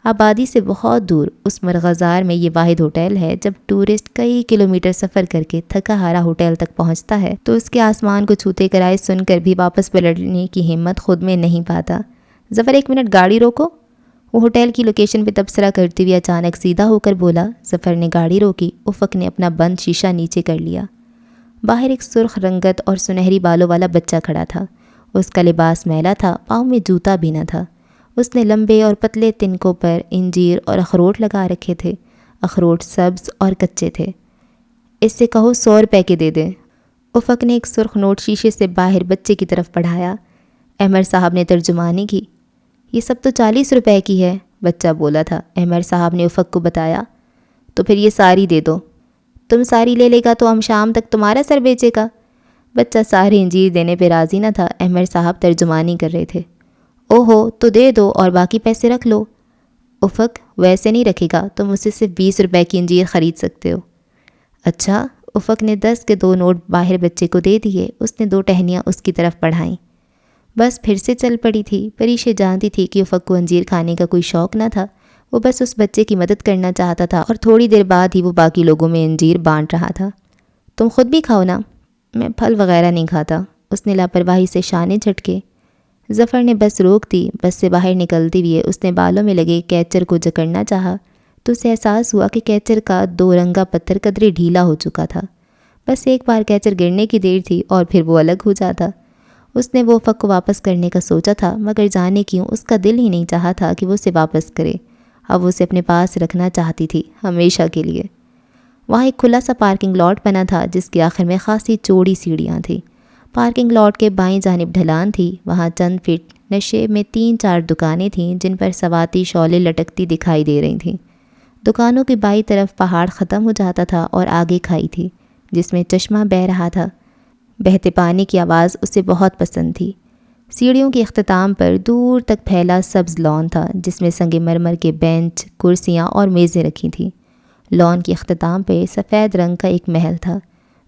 [SPEAKER 1] آبادی سے بہت دور اس مرغزار میں یہ واحد ہوٹل ہے۔ جب ٹورسٹ کئی کلومیٹر سفر کر کے تھکا ہارا ہوٹل تک پہنچتا ہے تو اس کے آسمان کو چھوتے کرائے سن کر بھی واپس پلٹنے کی ہمت خود میں نہیں پاتا۔ ظفر 1 منٹ گاڑی روکو، وہ ہوٹل کی لوکیشن پہ تبصرہ کرتے ہوئے اچانک سیدھا ہو کر بولا۔ ظفر نے گاڑی روکی۔ افق نے اپنا بند شیشہ نیچے کر لیا۔ باہر ایک سرخ رنگت اور سنہری بالوں والا بچہ کھڑا تھا۔ اس کا لباس میلا تھا، پاؤں میں جوتا بھی نہ تھا۔ اس نے لمبے اور پتلے تنکوں پر انجیر اور اخروٹ لگا رکھے تھے۔ اخروٹ سبز اور کچے تھے۔ اس سے کہو 100 روپے کے دے دیں۔ افق نے ایک سرخ نوٹ شیشے سے باہر بچے کی طرف پڑھایا۔ احمد صاحب نے ترجمانی کی۔ یہ سب تو 40 روپے کی ہے، بچہ بولا تھا۔ احمد صاحب نے افق کو بتایا۔ تو پھر یہ ساری دے دو۔ تم ساری لے لے گا تو ہم شام تک تمہارا سر بیچے گا۔ بچہ سارے انجیر دینے پہ راضی نہ تھا۔ احمد صاحب ترجمانی کر رہے تھے۔ اوہو تو دے دو اور باقی پیسے رکھ لو۔ افق ویسے نہیں رکھے گا، تم اسے صرف 20 روپے کی انجیر خرید سکتے ہو۔ اچھا۔ افق نے 10 کے 2 نوٹ باہر بچے کو دے دیے۔ اس نے 2 ٹہنیاں اس کی طرف بڑھائیں۔ بس پھر سے چل پڑی تھی۔ پریشے جانتی تھی کہ افق کو انجیر کھانے کا کوئی شوق نہ تھا۔ وہ بس اس بچے کی مدد کرنا چاہتا تھا اور تھوڑی دیر بعد ہی وہ باقی لوگوں میں انجیر بانٹ رہا تھا۔ تم خود بھی کھاؤ نا۔ میں پھل وغیرہ نہیں کھاتا، اس نے لاپرواہی سے شانے جھٹکے۔ ظفر نے بس روک دی۔ بس سے باہر نکلتے ہوئے اس نے بالوں میں لگے کیچر کو جکڑنا چاہا تو اسے احساس ہوا کہ کیچر کا 2 رنگا پتھر قدرے ڈھیلا ہو چکا تھا۔ بس ایک بار کیچر گرنے کی دیر تھی اور پھر وہ الگ ہو جاتا۔ اس نے وہ افق کو واپس کرنے کا سوچا تھا، مگر جانے کیوں اس کا دل ہی نہیں چاہا تھا کہ وہ اسے واپس کرے۔ اب وہ اسے اپنے پاس رکھنا چاہتی تھی، ہمیشہ کے لیے۔ وہاں ایک کھلا سا پارکنگ لاٹ بنا تھا جس کے آخر میں خاصی چوڑی سیڑھیاں تھیں۔ پارکنگ لاٹ کے بائیں جانب ڈھلان تھی۔ وہاں چند فٹ نشے میں 3-4 دکانیں تھیں جن پر سواتی شعلیں لٹکتی دکھائی دے رہی تھیں۔ دکانوں کی بائیں طرف پہاڑ ختم ہو جاتا تھا اور آگے کھائی تھی جس میں چشمہ بہہ رہا تھا۔ بہتے پانی کی آواز اسے بہت پسند تھی۔ سیڑھیوں کے اختتام پر دور تک پھیلا سبز لان تھا جس میں سنگ مرمر کے بینچ، کرسیاں اور میزیں رکھی تھیں۔ لان کے اختتام پہ سفید رنگ کا ایک محل تھا،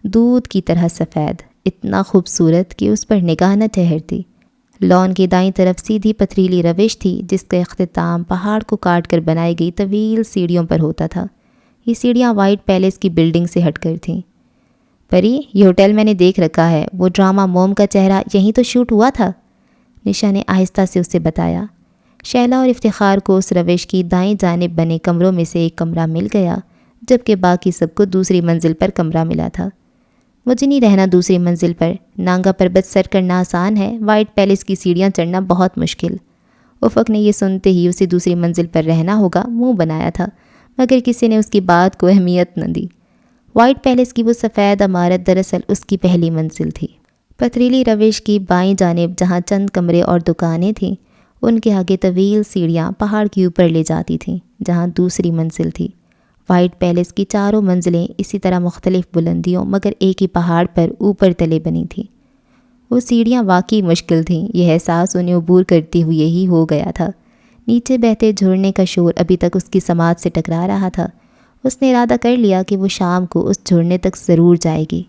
[SPEAKER 1] دودھ کی طرح سفید، اتنا خوبصورت کہ اس پر نگاہ نہ ٹھہرتی۔ لان کی دائیں طرف سیدھی پتھریلی روش تھی جس کا اختتام پہاڑ کو کاٹ کر بنائی گئی طویل سیڑھیوں پر ہوتا تھا۔ یہ سیڑھیاں وائٹ پیلس کی بلڈنگ سے ہٹ کر تھیں۔ پری، یہ ہوٹل میں نے دیکھ رکھا ہے، وہ ڈرامہ موم کا چہرہ یہیں تو شوٹ ہوا تھا، نشا نے آہستہ سے اسے بتایا۔ شیلا اور افتخار کو اس روش کی دائیں جانب بنے کمروں میں سے ایک کمرہ مل گیا، جبکہ باقی سب کو دوسری منزل پر کمرہ ملا تھا۔ مجھے نہیں رہنا دوسری منزل پر، نانگا پربت سر کرنا آسان ہے، وائٹ پیلس کی سیڑھیاں چڑھنا بہت مشکل۔ افق نے یہ سنتے ہی اسے دوسری منزل پر رہنا ہوگا منہ بنایا تھا، مگر کسی نے اس کی بات کو اہمیت نہ دی۔ وائٹ پیلس کی وہ سفید عمارت دراصل اس کی پہلی منزل تھی۔ پتھریلی روش کی بائیں جانب جہاں چند کمرے اور دکانیں تھیں، ان کے آگے طویل سیڑھیاں پہاڑ کے اوپر لے جاتی تھیں جہاں دوسری منزل تھی۔ وائٹ پیلس کی چاروں منزلیں اسی طرح مختلف بلندیوں مگر ایک ہی پہاڑ پر اوپر تلے بنی تھیں۔ وہ سیڑھیاں واقعی مشکل تھیں، یہ احساس انہیں عبور کرتے ہوئے ہی ہو گیا تھا۔ نیچے بہتے جھرنے کا شور ابھی تک اس کی سماعت سے ٹکرا رہا تھا۔ اس نے ارادہ کر لیا کہ وہ شام کو اس جھرنے تک ضرور جائے گی۔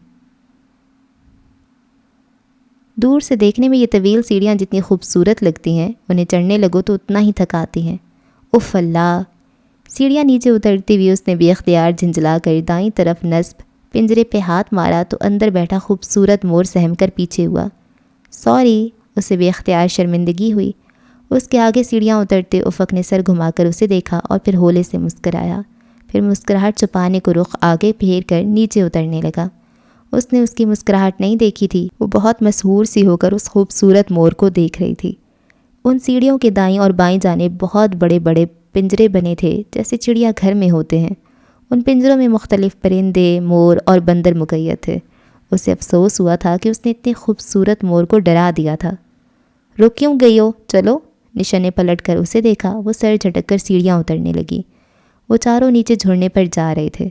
[SPEAKER 1] دور سے دیکھنے میں یہ طویل سیڑھیاں جتنی خوبصورت لگتی ہیں، انہیں چڑھنے لگو تو اتنا ہی تھکاتی ہیں۔ اف اللہ! سیڑھیاں نیچے اترتی ہوئی اس نے بے اختیار جھنجھلا کر دائیں طرف نصب پنجرے پہ ہاتھ مارا تو اندر بیٹھا خوبصورت مور سہم کر پیچھے ہوا۔ سوری، اسے بے اختیار شرمندگی ہوئی۔ اس کے آگے سیڑھیاں اترتے افق نے سر گھما کر اسے دیکھا اور پھر ہولے سے مسکرایا، پھر مسکراہٹ چھپانے کو رخ آگے پھیر کر نیچے اترنے لگا۔ اس نے اس کی مسکراہٹ نہیں دیکھی تھی، وہ بہت مسحور سی ہو کر اس خوبصورت مور کو دیکھ رہی تھی۔ ان سیڑھیوں کے دائیں اور بائیں جانب بہت بڑے بڑے پنجرے بنے تھے جیسے چڑیا گھر میں ہوتے ہیں۔ ان پنجروں میں مختلف پرندے، مور اور بندر مقید تھے۔ اسے افسوس ہوا تھا کہ اس نے اتنے خوبصورت مور کو ڈرا دیا تھا۔ رک کیوں گئی ہو؟ چلو۔ نشا نے پلٹ کر اسے دیکھا، وہ سر جھٹک کر سیڑھیاں اترنے لگی۔ وہ چاروں نیچے جھڑنے پر جا رہے تھے۔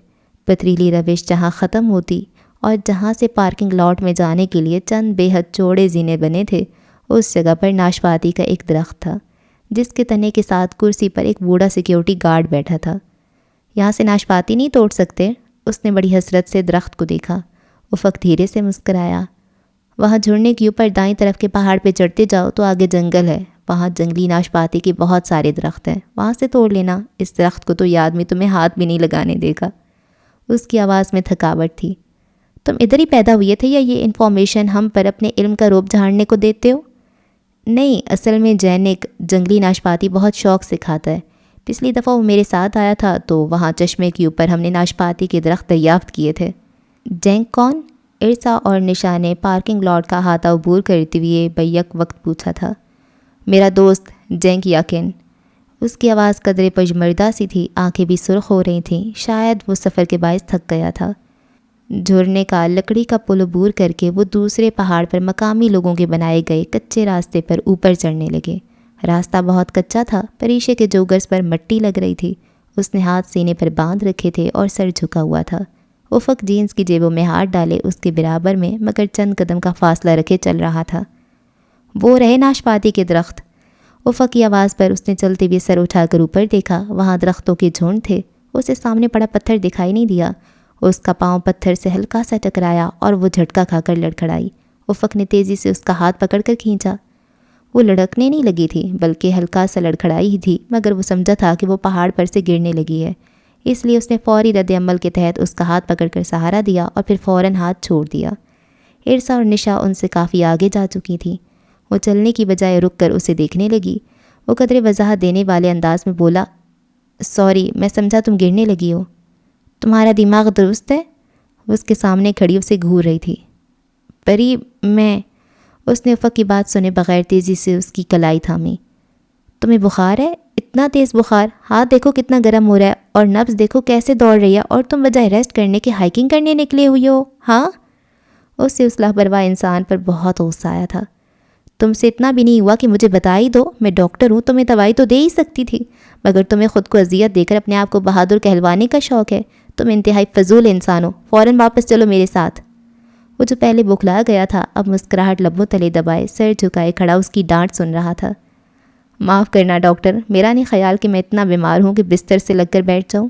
[SPEAKER 1] پتریلی روش جہاں ختم ہوتی اور جہاں سے پارکنگ لاٹ میں جانے کے لیے چند بے حد چوڑے زینے بنے تھے، اس جگہ پر ناشپاتی کا ایک درخت تھا جس کے تنے کے ساتھ کرسی پر ایک بوڑھا سیکیورٹی گارڈ بیٹھا تھا۔ یہاں سے ناشپاتی نہیں توڑ سکتے؟ اس نے بڑی حسرت سے درخت کو دیکھا۔ افق دھیرے سے مسکرایا۔ وہاں جھڑنے کے اوپر دائیں طرف کے پہاڑ پہ چڑھتے جاؤ تو آگے جنگل ہے، وہاں جنگلی ناشپاتی کے بہت سارے درخت ہیں، وہاں سے توڑ لینا۔ اس درخت کو تو یہ آدمی تمہیں ہاتھ بھی نہیں لگانے دے گا۔ اس کی آواز میں تھکاوٹ تھی۔ تم ادھر ہی پیدا ہوئے تھے یا یہ انفارمیشن ہم پر اپنے علم کا روب جھاڑنے کو دیتے ہو؟ نہیں، اصل میں جینک جنگلی ناشپاتی بہت شوق سے کھاتا ہے۔ پچھلی دفعہ وہ میرے ساتھ آیا تھا تو وہاں چشمے کے اوپر ہم نے ناشپاتی کے درخت دریافت کیے تھے۔ جینک کون؟ ارسا اور نشا نے پارکنگ لاٹ کا احاطہ عبور کرتے ہوئے بیک وقت پوچھا تھا۔ میرا دوست جینک یاکن۔ اس کی آواز قدرے پجمردہ سی تھی، آنکھیں بھی سرخ ہو رہی تھیں، شاید وہ سفر کے باعث تھک گیا تھا۔ جھرنے کا لکڑی کا پل عبور کر کے وہ دوسرے پہاڑ پر مقامی لوگوں کے بنائے گئے کچے راستے پر اوپر چڑھنے لگے۔ راستہ بہت کچا تھا، پریشے کے جوگرز پر مٹی لگ رہی تھی۔ اس نے ہاتھ سینے پر باندھ رکھے تھے اور سر جھکا ہوا تھا۔ افق جینس کی جیبوں میں ہاتھ ڈالے اس کے برابر میں مگر چند قدم کا فاصلہ رکھے چل رہا تھا۔ وہ رہے ناشپاتی کے درخت۔ افق کی آواز پر اس نے چلتے ہوئے سر اٹھا کر اوپر دیکھا، وہاں درختوں کے جھنڈ تھے۔ اسے سامنے پڑا پتھر دکھائی نہیں دیا۔ اس کا پاؤں پتھر سے ہلکا سا ٹکرایا اور وہ جھٹکا کھا کر لڑکھڑائی۔ افق نے تیزی سے اس کا ہاتھ پکڑ کر کھینچا۔ وہ لڑکنے نہیں لگی تھی بلکہ ہلکا سا لڑکھڑائی ہی تھی، مگر وہ سمجھا تھا کہ وہ پہاڑ پر سے گرنے لگی ہے، اس لیے اس نے فوری رد عمل کے تحت اس کا ہاتھ پکڑ کر سہارا دیا اور پھر فوراً ہاتھ چھوڑ دیا۔ ارسا اور نشا ان سے کافی آگے جا چکی تھیں۔ وہ چلنے کی بجائے رک کر اسے دیکھنے لگی۔ وہ قدرے وضاحت دینے والے انداز میں بولا، سوری، میں سمجھا تم گرنے لگی ہو۔ تمہارا دماغ درست ہے؟ وہ اس کے سامنے کھڑی اسے گھور رہی تھی۔ پری، میں… اس نے افق کی بات سنے بغیر تیزی سے اس کی کلائی تھامی۔ تمہیں بخار ہے؟ اتنا تیز بخار؟ ہاتھ دیکھو کتنا گرم ہو رہا ہے اور نبض دیکھو کیسے دوڑ رہی ہے، اور تم بجائے ریسٹ کرنے کے ہائیکنگ کرنے نکلے ہوئی ہو، ہاں؟ اس سے اس لاپرواہ انسان پر بہت غصہ آیا تھا۔ تم سے اتنا بھی نہیں ہوا کہ مجھے بتا ہی دو؟ میں ڈاکٹر ہوں، تمہیں دوائی تو دے ہی سکتی تھی، مگر تمہیں خود کو اذیت دے کر اپنے آپ کو بہادر کہلوانے کا شوق ہے۔ تم انتہائی فضول انسان ہو، فوراً واپس چلو میرے ساتھ۔ وہ جو پہلے بکھلا گیا تھا اب مسکراہٹ لبوں تلے دبائے سر جھکائے کھڑا اس کی ڈانٹ سن رہا تھا۔ معاف کرنا ڈاکٹر، میرا نہیں خیال کہ میں اتنا بیمار ہوں کہ بستر سے لگ کر بیٹھ جاؤں۔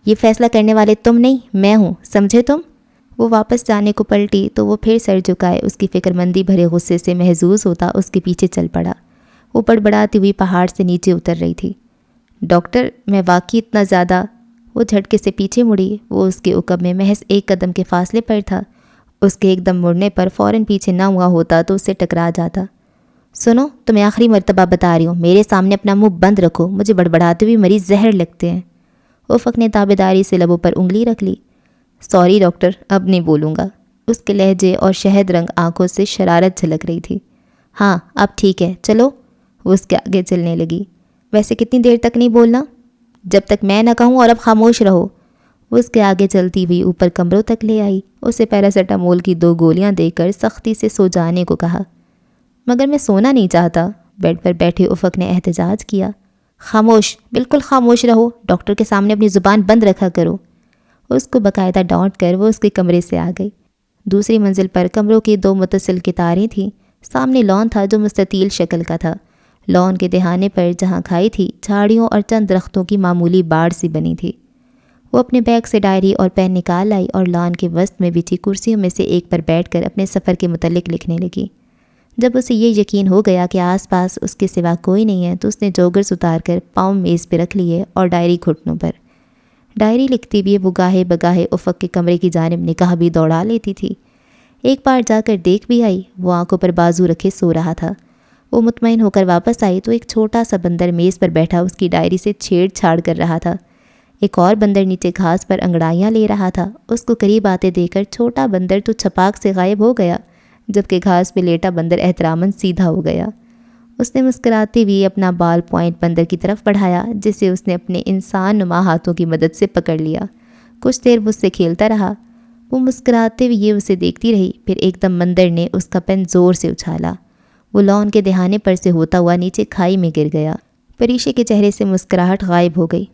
[SPEAKER 1] یہ فیصلہ کرنے والے تم نہیں، میں ہوں، سمجھے تم؟ وہ واپس جانے کو پلٹی تو وہ پھر سر جھکائے اس کی فکر مندی بھرے غصے سے محظوظ ہوتا اس کے پیچھے چل پڑا۔ وہ بڑبڑاتی ہوئی پہاڑ سے نیچے اتر رہی تھی۔ ڈاکٹر، میں واقعی اتنا زیادہ… وہ جھٹکے سے پیچھے مڑی۔ وہ اس کے عقب میں محض ایک قدم کے فاصلے پر تھا۔ اس کے ایک دم مڑنے پر فوراً پیچھے نہ ہوا ہوتا تو اس سے ٹکرا جاتا۔ سنو، تمہیں آخری مرتبہ بتا رہی ہوں، میرے سامنے اپنا منہ بند رکھو، مجھے بڑبڑاتے ہوئے مریض زہر لگتے ہیں۔ افق نے تابیداری سے لبوں پر انگلی رکھ لی۔ سوری ڈاکٹر، اب نہیں بولوں گا۔ اس کے لہجے اور شہد رنگ آنکھوں سے شرارت جھلک رہی تھی۔ ہاں اب ٹھیک ہے، چلو۔ وہ اس کے آگے چلنے لگی۔ ویسے کتنی دیر تک نہیں بولنا؟ جب تک میں نہ کہوں، اور اب خاموش رہو۔ وہ اس کے آگے چلتی ہوئی اوپر کمروں تک لے آئی۔ اسے پیراسیٹامول کی 2 گولیاں دے کر سختی سے سو جانے کو کہا۔ مگر میں سونا نہیں چاہتا، بیڈ پر بیٹھے افق نے احتجاج کیا۔ خاموش، بالکل خاموش رہو، ڈاکٹر کے سامنے اپنی زبان بند رکھا کرو۔ اس کو باقاعدہ ڈانٹ کر وہ اس کے کمرے سے آ گئی۔ دوسری منزل پر کمروں کی 2 متصل قطاریں تھیں۔ سامنے لان تھا جو مستطیل شکل کا تھا۔ لان کے دہانے پر جہاں کھائی تھی، جھاڑیوں اور چند درختوں کی معمولی باڑ سی بنی تھی۔ وہ اپنے بیگ سے ڈائری اور پین نکال آئی اور لان کے وسط میں بچھی کرسیوں میں سے ایک پر بیٹھ کر اپنے سفر کے متعلق لکھنے لگی۔ جب اسے یہ یقین ہو گیا کہ آس پاس اس کے سوا کوئی نہیں ہے تو اس نے جوگرز اتار کر پاؤں میز پہ رکھ لیے اور ڈائری گھٹنوں پر۔ ڈائری لکھتی ہوئے وہ گاہے بگاہے افق کے کمرے کی جانب نگاہ بھی دوڑا لیتی تھی۔ ایک بار جا کر دیکھ بھی آئی، وہ آنکھوں پر بازو رکھے سو رہا تھا۔ وہ مطمئن ہو کر واپس آئی تو ایک چھوٹا سا بندر میز پر بیٹھا اس کی ڈائری سے چھیڑ چھاڑ کر رہا تھا۔ ایک اور بندر نیچے گھاس پر انگڑائیاں لے رہا تھا۔ اس کو قریب آتے دیکھ کر چھوٹا بندر تو چھپاک سے غائب ہو گیا، جبکہ گھاس پہ لیٹا بندر احتراماً سیدھا ہو گیا۔ اس نے مسکراتے ہوئے اپنا بال پوائنٹ بندر کی طرف بڑھایا، جسے اس نے اپنے انسان نما ہاتھوں کی مدد سے پکڑ لیا۔ کچھ دیر وہ اس سے کھیلتا رہا۔ وہ مسکراتے ہوئے اسے دیکھتی رہی، پھر ایک دم بندر نے اس کا پین زور سے اچھالا۔ وہ لان کے دہانے پر سے ہوتا ہوا نیچے کھائی میں گر گیا۔ پریشے کے چہرے سے مسکراہٹ غائب ہو گئی۔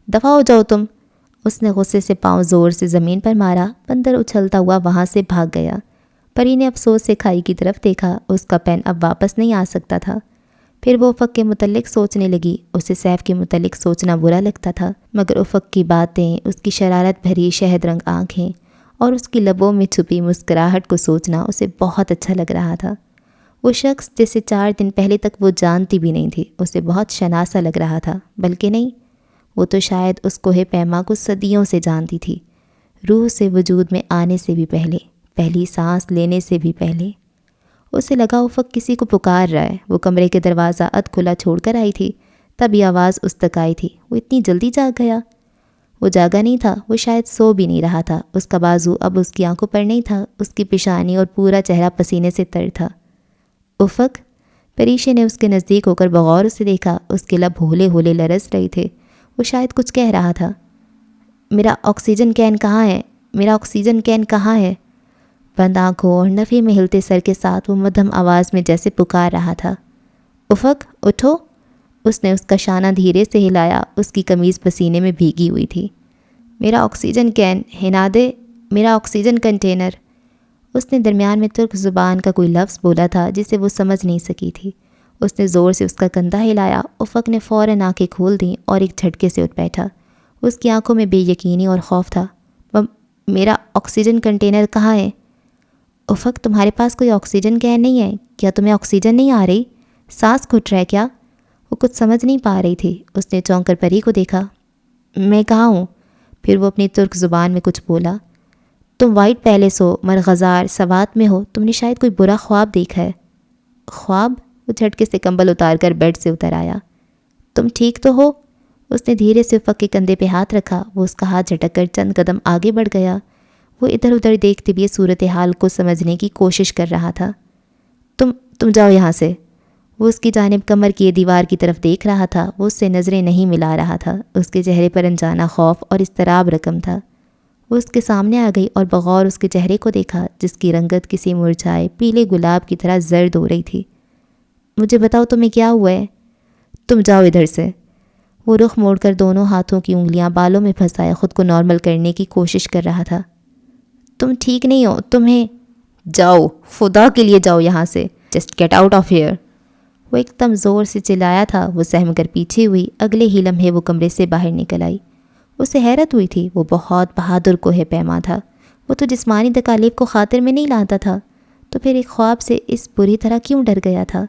[SPEAKER 1] دفع ہو جاؤ تم، اس نے غصے سے پاؤں زور سے زمین پر مارا۔ بندر اچھلتا ہوا وہاں سے بھاگ گیا۔ پری نے افسوس سے کھائی کی طرف دیکھا، اس کا پین اب واپس نہیں آ سکتا تھا۔ پھر وہ افق کے متعلق سوچنے لگی۔ اسے سیف کے متعلق سوچنا برا لگتا تھا، مگر افق کی باتیں، اس کی شرارت بھری شہد رنگ آنکھیں اور اس کی لبوں میں چھپی مسکراہٹ کو سوچنا اسے بہت اچھا لگ رہا تھا۔ وہ شخص جسے 4 دن پہلے تک وہ جانتی بھی نہیں تھی، اسے بہت شناسا لگ رہا تھا، بلکہ نہیں، وہ تو شاید اس کوہ پیما کو صدیوں سے جانتی تھی، روح سے وجود میں آنے سے بھی پہلے، پہلی سانس لینے سے بھی پہلے۔ اسے لگا افق کسی کو پکار رہا ہے۔ وہ کمرے کے دروازہ ادھ کھلا چھوڑ کر آئی تھی، تب یہ آواز اس تک آئی تھی۔ وہ اتنی جلدی جاگ گیا؟ وہ جاگا نہیں تھا، وہ شاید سو بھی نہیں رہا تھا۔ اس کا بازو اب اس کی آنکھوں پر نہیں تھا، اس کی پیشانی اور پورا چہرہ پسینے سے تر تھا۔ افق، پریشے نے اس کے نزدیک ہو کر بغور اسے دیکھا۔ اس کے لب ہولے ہولے لرز رہے تھے، وہ شاید کچھ کہہ رہا تھا۔ میرا آکسیجن کین کہاں ہے؟ میرا آکسیجن کین کہاں ہے؟ بند آنکھوں اور نفی میں ہلتے سر کے ساتھ وہ مدھم آواز میں جیسے پکار رہا تھا۔ افق اٹھو، اس نے اس کا شانہ دھیرے سے ہلایا۔ اس کی قمیض پسینے میں بھیگی ہوئی تھی۔ میرا آکسیجن کین، ہنادے، میرا آکسیجن کنٹینر۔ اس نے درمیان میں ترک زبان کا کوئی لفظ بولا تھا جسے وہ سمجھ نہیں سکی تھی۔ اس نے زور سے اس کا کندھا ہلایا۔ افق نے فوراً آنکھیں کھول دیں اور ایک جھٹکے سے اٹھ بیٹھا۔ اس کی آنکھوں میں بے یقینی اور خوف تھا۔ میرا آکسیجن کنٹینر کہاں ہے؟ افق، تمہارے پاس کوئی آکسیجن کین نہیں ہے کیا؟ تمہیں آکسیجن نہیں آ رہی؟ سانس گھٹ رہا ہے کیا؟ وہ کچھ سمجھ نہیں پا رہی تھی۔ اس نے چونک کر پری کو دیکھا۔ میں کہاں ہوں؟ پھر وہ اپنی ترک زبان میں کچھ بولا۔ تم وائٹ پیلس ہو، مرغزار سوات میں ہو، تم نے شاید کوئی برا خواب دیکھا ہے۔ خواب؟ وہ جھٹکے سے کمبل اتار کر بیڈ سے اتر آیا۔ تم ٹھیک تو ہو؟ اس نے دھیرے سے افق کے کندھے پہ ہاتھ رکھا۔ وہ اس کا ہاتھ جھٹک کر چند قدم آگے بڑھ گیا۔ وہ ادھر ادھر دیکھتے ہوئے صورتحال کو سمجھنے کی کوشش کر رہا تھا۔ تم جاؤ یہاں سے۔ وہ اس کی جانب کمر کیے دیوار کی طرف دیکھ رہا تھا۔ وہ اس سے نظریں نہیں ملا رہا تھا۔ اس کے چہرے پر انجانہ خوف اور اضطراب رقم تھا۔ وہ اس کے سامنے آ گئی اور بغور اس کے چہرے کو دیکھا، جس کی رنگت کسی مرجھائے پیلے گلاب کی طرح زرد ہو رہی تھی۔ مجھے بتاؤ تمہیں کیا ہوا ہے؟ تم جاؤ ادھر سے۔ وہ رخ موڑ کر دونوں ہاتھوں کی انگلیاں بالوں میں پھنسائے خود کو نارمل کرنے کی کوشش کر رہا تھا۔ تم ٹھیک نہیں ہو، تمہیں جاؤ، خدا کے لیے جاؤ یہاں سے، just get out of here. وہ ایک دم زور سے چلایا تھا۔ وہ سہم کر پیچھے ہوئی۔ اگلے ہی لمحے وہ کمرے سے باہر نکل آئی۔ اسے حیرت ہوئی تھی، وہ بہت بہادر کوہ پیما تھا۔ وہ تو جسمانی تکالیف کو خاطر میں نہیں لاتا تھا، تو پھر ایک خواب سے اس بری طرح کیوں ڈر گیا تھا؟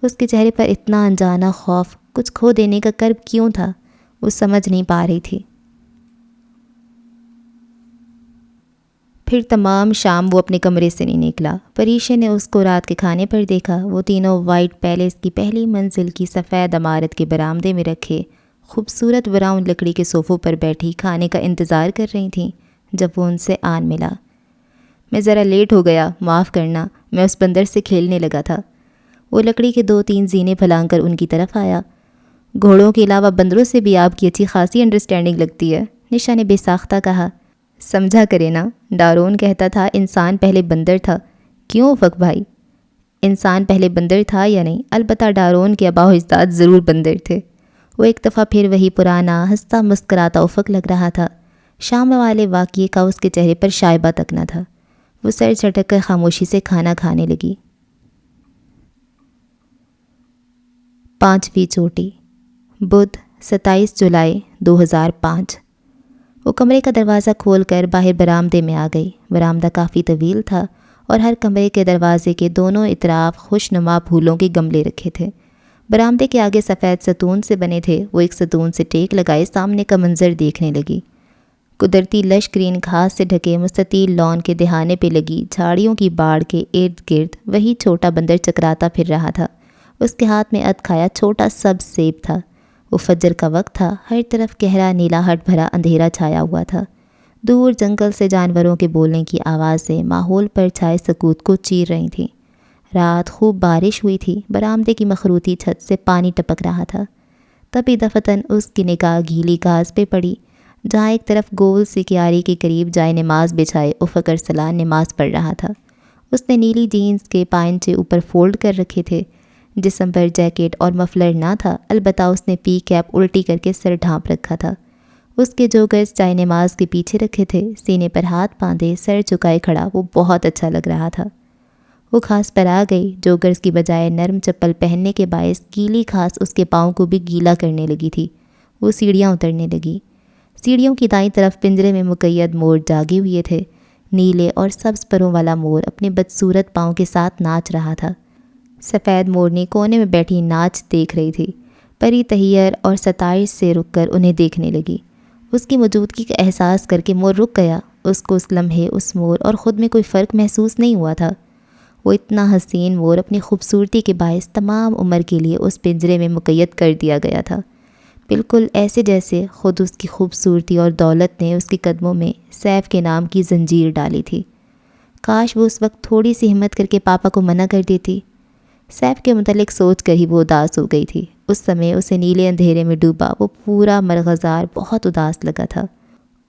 [SPEAKER 1] اس کے چہرے پر اتنا انجانہ خوف، کچھ کھو دینے کا کرب کیوں تھا؟ وہ سمجھ نہیں پا رہی تھی۔ پھر تمام شام وہ اپنے کمرے سے نہیں نکلا۔ پریشے نے اس کو رات کے کھانے پر دیکھا۔ وہ تینوں وائٹ پیلس کی پہلی منزل کی سفید عمارت کے برآمدے میں رکھے خوبصورت براؤن لکڑی کے صوفوں پر بیٹھی کھانے کا انتظار کر رہی تھیں جب وہ ان سے آن ملا۔ میں ذرا لیٹ ہو گیا، معاف کرنا، میں اس بندر سے کھیلنے لگا تھا۔ وہ لکڑی کے 2-3 زینے پھلانگ کر ان کی طرف آیا۔ گھوڑوں کے علاوہ بندروں سے بھی آپ کی اچھی خاصی انڈرسٹینڈنگ لگتی ہے، نشا نے بے ساختہ کہا۔ سمجھا کرے نا، ڈارون کہتا تھا انسان پہلے بندر تھا۔ کیوں افق بھائی؟ انسان پہلے بندر تھا یا نہیں؟ البتہ ڈارون کے آباء و اجداد ضرور بندر تھے۔ وہ ایک دفعہ پھر وہی پرانا ہنستا مسکراتا افق لگ رہا تھا۔ شام والے واقعے کا اس کے چہرے پر شائبہ تک نہ تھا۔ وہ سر جھٹک کر خاموشی سے کھانا کھانے لگی۔ 5ویں چوٹی، بدھ 27 جولائی 2005۔ وہ کمرے کا دروازہ کھول کر باہر برآمدے میں آ گئی۔ برآمدہ کافی طویل تھا اور ہر کمرے کے دروازے کے دونوں اطراف خوش نما پھولوں کے گملے رکھے تھے۔ برآمدے کے آگے سفید ستون سے بنے تھے۔ وہ ایک ستون سے ٹیک لگائے سامنے کا منظر دیکھنے لگی۔ قدرتی لش گرین گھاس سے ڈھکے مستطیل لان کے دہانے پہ لگی جھاڑیوں کی باڑ کے ارد گرد وہی چھوٹا بندر چکراتا پھر رہا تھا۔ اس کے ہاتھ میں اد کھایا چھوٹا سبز سیب تھا۔ وہ فجر کا وقت تھا، ہر طرف گہرا نیلا ہٹ بھرا اندھیرا چھایا ہوا تھا۔ دور جنگل سے جانوروں کے بولنے کی آوازیں ماحول پر چھائے سکوت کو چیر رہی تھیں۔ رات خوب بارش ہوئی تھی، برآمدے کی مخروطی چھت سے پانی ٹپک رہا تھا۔ تبھی دفتن اس کی نگاہ گیلی گھاس پہ پڑی، جہاں ایک طرف گول سی کیاری کے قریب جائے نماز بچھائے افق ارسلان نماز پڑھ رہا تھا۔ اس نے نیلی جینز کے پائنچے اوپر فولڈ کر رکھے تھے، جسم پر جیکٹ اور مفلر نہ تھا، البتہ اس نے پی کیپ الٹی کر کے سر ڈھانپ رکھا تھا۔ اس کے جوگرز چائے نماز کے پیچھے رکھے تھے، سینے پر ہاتھ باندھے سر جھکائے کھڑا، وہ بہت اچھا لگ رہا تھا۔ وہ گھاس پر آ گئی، جوگرز کی بجائے نرم چپل پہننے کے باعث گیلی گھاس اس کے پاؤں کو بھی گیلا کرنے لگی تھی۔ وہ سیڑھیاں اترنے لگی۔ سیڑھیوں کی دائیں طرف پنجرے میں مقید مور جاگے ہوئے تھے۔ نیلے اور سبز پروں والا مور اپنے بدصورت پاؤں کے ساتھ ناچ رہا تھا۔ سفید مورنی کونے میں بیٹھی ناچ دیکھ رہی تھی۔ پری تحیر اور ستائش سے رک کر انہیں دیکھنے لگی۔ اس کی موجودگی کا احساس کر کے مور رک گیا۔ اس کو اس لمحے اس مور اور خود میں کوئی فرق محسوس نہیں ہوا تھا۔ وہ اتنا حسین مور اپنی خوبصورتی کے باعث تمام عمر کے لیے اس پنجرے میں مقید کر دیا گیا تھا، بالکل ایسے جیسے خود اس کی خوبصورتی اور دولت نے اس کے قدموں میں سیف کے نام کی زنجیر ڈالی تھی۔ کاش وہ اس وقت تھوڑی سی ہمت کر کے پاپا کو منع کر دیتی۔ سیف کے متعلق سوچ کر ہی وہ اداس ہو گئی تھی۔ اس سمے اسے نیلے اندھیرے میں ڈوبا وہ پورا مرغزار بہت اداس لگا تھا،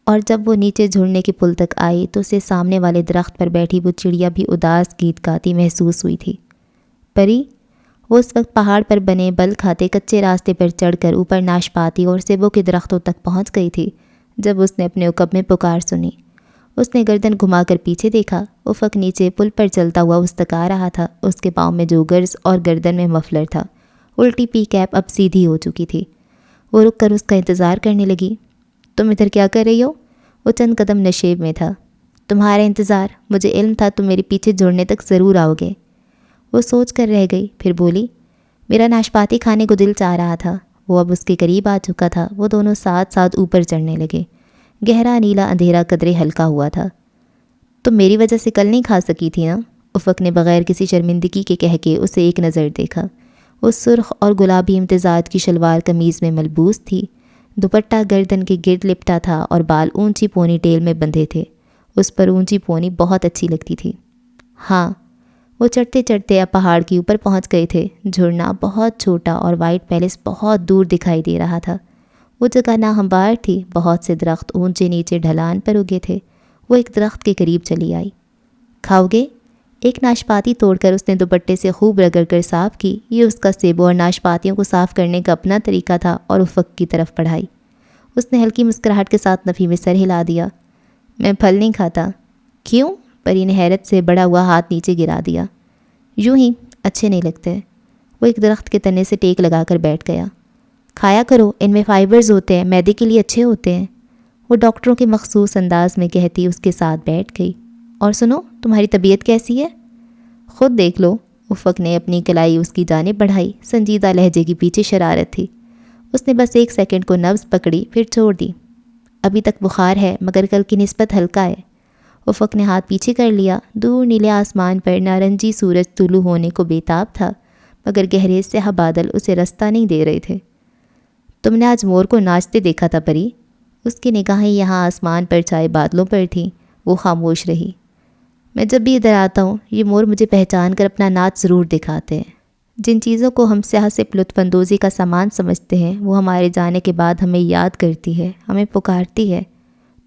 [SPEAKER 1] اور جب وہ نیچے جھڑنے کے پل تک آئی تو اسے سامنے والے درخت پر بیٹھی وہ چڑیا بھی اداس گیت گاتی محسوس ہوئی تھی۔ پری، وہ اس وقت پہاڑ پر بنے بل کھاتے کچے راستے پر چڑھ کر اوپر ناشپاتی اور سیبوں کے درختوں تک پہنچ گئی تھی جب اس نے اپنے عقب میں پکار سنی۔ اس نے گردن گھما کر پیچھے دیکھا۔ افق نیچے پل پر چلتا ہوا استکا رہا تھا۔ اس کے پاؤں میں جوگرز اور گردن میں مفلر تھا۔ الٹی پی کیپ اب سیدھی ہو چکی تھی۔ وہ رک کر اس کا انتظار کرنے لگی۔ تم ادھر کیا کر رہی ہو؟ وہ چند قدم نشیب میں تھا۔ تمہارا انتظار، مجھے علم تھا تم میرے پیچھے جڑنے تک ضرور آؤ گے۔ وہ سوچ کر رہ گئی، پھر بولی، میرا ناشپاتی کھانے کو دل چاہ رہا تھا۔ وہ اب اس کے قریب آ چکا تھا۔ وہ دونوں ساتھ ساتھ اوپر چڑھنے لگے۔ گہرا نیلا اندھیرا قدرے ہلکا ہوا تھا۔ تم میری وجہ سے کل نہیں کھا سکی تھی نا؟ افق نے بغیر کسی شرمندگی کے کہہ کے اسے ایک نظر دیکھا۔ وہ سرخ اور گلابی امتزاج کی شلوار قمیض میں ملبوس تھی، دوپٹہ گردن کے گرد لپٹا تھا اور بال اونچی پونی ٹیل میں بندھے تھے۔ اس پر اونچی پونی بہت اچھی لگتی تھی۔ ہاں، وہ چڑھتے چڑھتے اب پہاڑ کے اوپر پہنچ گئے تھے۔ جھرنا بہت چھوٹا اور وائٹ پیلس بہت دور دکھائی دے رہا تھا۔ وہ جگہ ناہموار تھی، بہت سے درخت اونچے نیچے ڈھلان پر اگے تھے۔ وہ ایک درخت کے قریب چلی آئی۔ کھاؤ گے؟ ایک ناشپاتی توڑ کر اس نے دوپٹے سے خوب رگڑ کر صاف کی۔ یہ اس کا سیبوں اور ناشپاتیوں کو صاف کرنے کا اپنا طریقہ تھا، اور افق کی طرف بڑھائی۔ اس نے ہلکی مسکراہٹ کے ساتھ نفی میں سر ہلا دیا۔ میں پھل نہیں کھاتا۔ کیوں؟ پری نے حیرت سے بڑا ہوا ہاتھ نیچے گرا دیا۔ یوں ہی، اچھے نہیں لگتے۔ وہ ایک درخت کے تنے سے ٹیک لگا کر بیٹھ گیا۔ کھایا کرو، ان میں فائبرز ہوتے ہیں، معدے کے لیے اچھے ہوتے ہیں، وہ ڈاکٹروں کے مخصوص انداز میں کہتی اس کے ساتھ بیٹھ گئی۔ اور سنو، تمہاری طبیعت کیسی ہے؟ خود دیکھ لو۔ افق نے اپنی کلائی اس کی جانب بڑھائی۔ سنجیدہ لہجے کی پیچھے شرارت تھی۔ اس نے بس ایک سیکنڈ کو نبض پکڑی، پھر چھوڑ دی۔ ابھی تک بخار ہے، مگر کل کی نسبت ہلکا ہے۔ افق نے ہاتھ پیچھے کر لیا۔ دور نیلے آسمان پر نارنجی سورج طلوع ہونے کو بےتاب تھا، مگر گہرے سیاہ بادل اسے رستہ نہیں دے رہے تھے۔ تم نے آج مور کو ناچتے دیکھا تھا پری؟ اس کی نگاہیں یہاں آسمان پر چھائے بادلوں پر تھیں۔ وہ خاموش رہی۔ میں جب بھی ادھر آتا ہوں، یہ مور مجھے پہچان کر اپنا ناچ ضرور دکھاتے ہیں۔ جن چیزوں کو ہم سیاہ سے لطف اندوزی کا سامان سمجھتے ہیں، وہ ہمارے جانے کے بعد ہمیں یاد کرتی ہے، ہمیں پکارتی ہے۔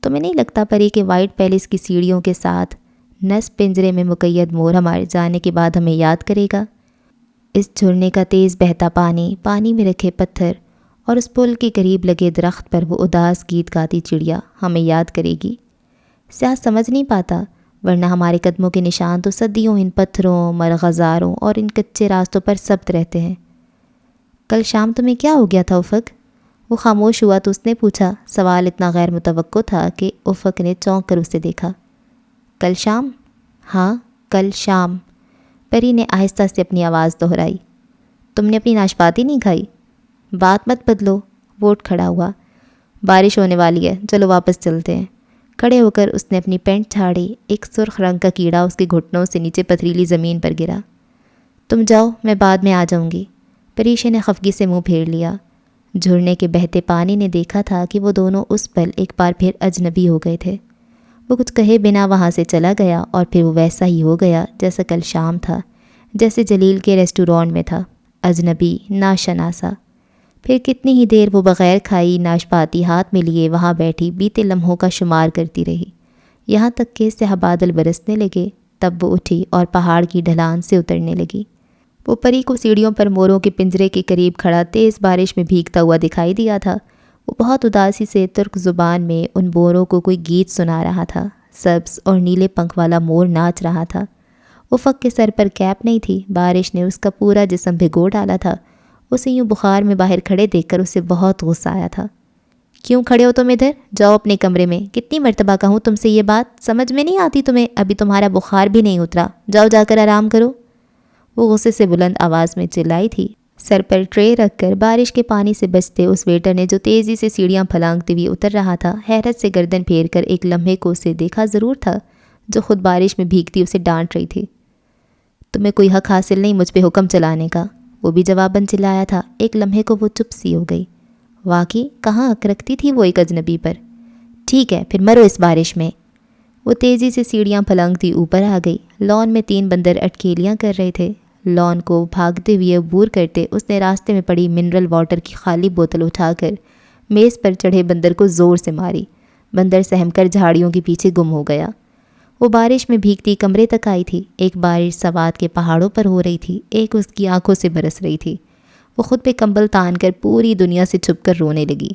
[SPEAKER 1] تمہیں نہیں لگتا پری کہ وائٹ پیلس کی سیڑھیوں کے ساتھ نصب پنجرے میں مقید مور ہمارے جانے کے بعد ہمیں یاد کرے گا؟ اس جھرنے کا تیز بہتا پانی، پانی میں رکھے پتھر اور اس پل کے قریب لگے درخت پر وہ اداس گیت گاتی چڑیا ہمیں یاد کرے گی۔ سیاہ سمجھ نہیں پاتا، ورنہ ہمارے قدموں کے نشان تو صدیوں ان پتھروں، مرغزاروں اور ان کچے راستوں پر ثبت رہتے ہیں۔ کل شام تمہیں کیا ہو گیا تھا افق؟ وہ خاموش ہوا تو اس نے پوچھا۔ سوال اتنا غیر متوقع تھا کہ افق نے چونک کر اسے دیکھا۔ کل شام؟ ہاں، کل شام، پری نے آہستہ سے اپنی آواز دہرائی۔ تم نے اپنی ناشپاتی نہیں کھائی؟ بات مت بدلو۔ وہ اٹھ کھڑا ہوا۔ بارش ہونے والی ہے، چلو واپس چلتے ہیں۔ کھڑے ہو کر اس نے اپنی پینٹ جھاڑی، ایک سرخ رنگ کا کیڑا اس کے گھٹنوں سے نیچے پتھریلی زمین پر گرا۔ تم جاؤ، میں بعد میں آ جاؤں گی۔ پریشا نے خفگی سے منہ پھیر لیا۔ جھرنے کے بہتے پانی نے دیکھا تھا کہ وہ دونوں اس پل ایک بار پھر اجنبی ہو گئے تھے۔ وہ کچھ کہے بنا وہاں سے چلا گیا اور پھر وہ ویسا ہی ہو گیا جیسا کل شام تھا، جیسے جلیل کے ریسٹورانٹ میں تھا، اجنبی، ناشناسا۔ پھر کتنی ہی دیر وہ بغیر کھائی ناشپاتی ہاتھ میں لیے وہاں بیٹھی بیتے لمحوں کا شمار کرتی رہی، یہاں تک کہ سیاہ بادل برسنے لگے۔ تب وہ اٹھی اور پہاڑ کی ڈھلان سے اترنے لگی۔ وہ پری کو سیڑھیوں پر موروں کے پنجرے کے قریب کھڑا تیز بارش میں بھیگتا ہوا دکھائی دیا تھا۔ وہ بہت اداسی سے ترک زبان میں ان موروں کو کوئی گیت سنا رہا تھا۔ سبز اور نیلے پنکھ والا مور ناچ رہا تھا۔ افق کے سر پر کیپ نہیں تھی، بارش نے اس کا پورا جسم بھگو ڈالا تھا۔ اسے یوں بخار میں باہر کھڑے دیکھ کر اسے بہت غصہ آیا تھا۔ کیوں کھڑے ہو تم ادھر؟ جاؤ اپنے کمرے میں۔ کتنی مرتبہ کہوں تم سے یہ بات؟ سمجھ میں نہیں آتی تمہیں؟ ابھی تمہارا بخار بھی نہیں اترا، جاؤ جا کر آرام کرو۔ وہ غصے سے بلند آواز میں چلائی تھی۔ سر پر ٹرے رکھ کر بارش کے پانی سے بچتے اس ویٹر نے جو تیزی سے سیڑھیاں پھلانگتے ہوئے اتر رہا تھا، حیرت سے گردن پھیر کر ایک لمحے کو اسے دیکھا ضرور تھا، جو خود بارش میں بھیگتی اسے ڈانٹ رہی تھی۔ تمہیں کوئی حق حاصل نہیں مجھ پہ حکم چلانے کا، وہ بھی جواباً چلایا تھا۔ ایک لمحے کو وہ چپ سی ہو گئی۔ واقعی کہاں حق رکھتی تھی وہ ایک اجنبی پر؟ ٹھیک ہے پھر مرو اس بارش میں۔ وہ تیزی سے سیڑھیاں پھلانگتی اوپر آ گئی۔ لان میں 3 بندر اٹکیلیاں کر رہے تھے۔ لان کو بھاگتے ہوئے عبور کرتے اس نے راستے میں پڑی منرل واٹر کی خالی بوتل اٹھا کر میز پر چڑھے بندر کو زور سے ماری۔ بندر سہم کر جھاڑیوں کے پیچھے گم ہو گیا۔ وہ بارش میں بھیگتی کمرے تک آئی تھی۔ ایک بارش سوات کے پہاڑوں پر ہو رہی تھی، ایک اس کی آنکھوں سے برس رہی تھی۔ وہ خود پہ کمبل تان کر پوری دنیا سے چھپ کر رونے لگی۔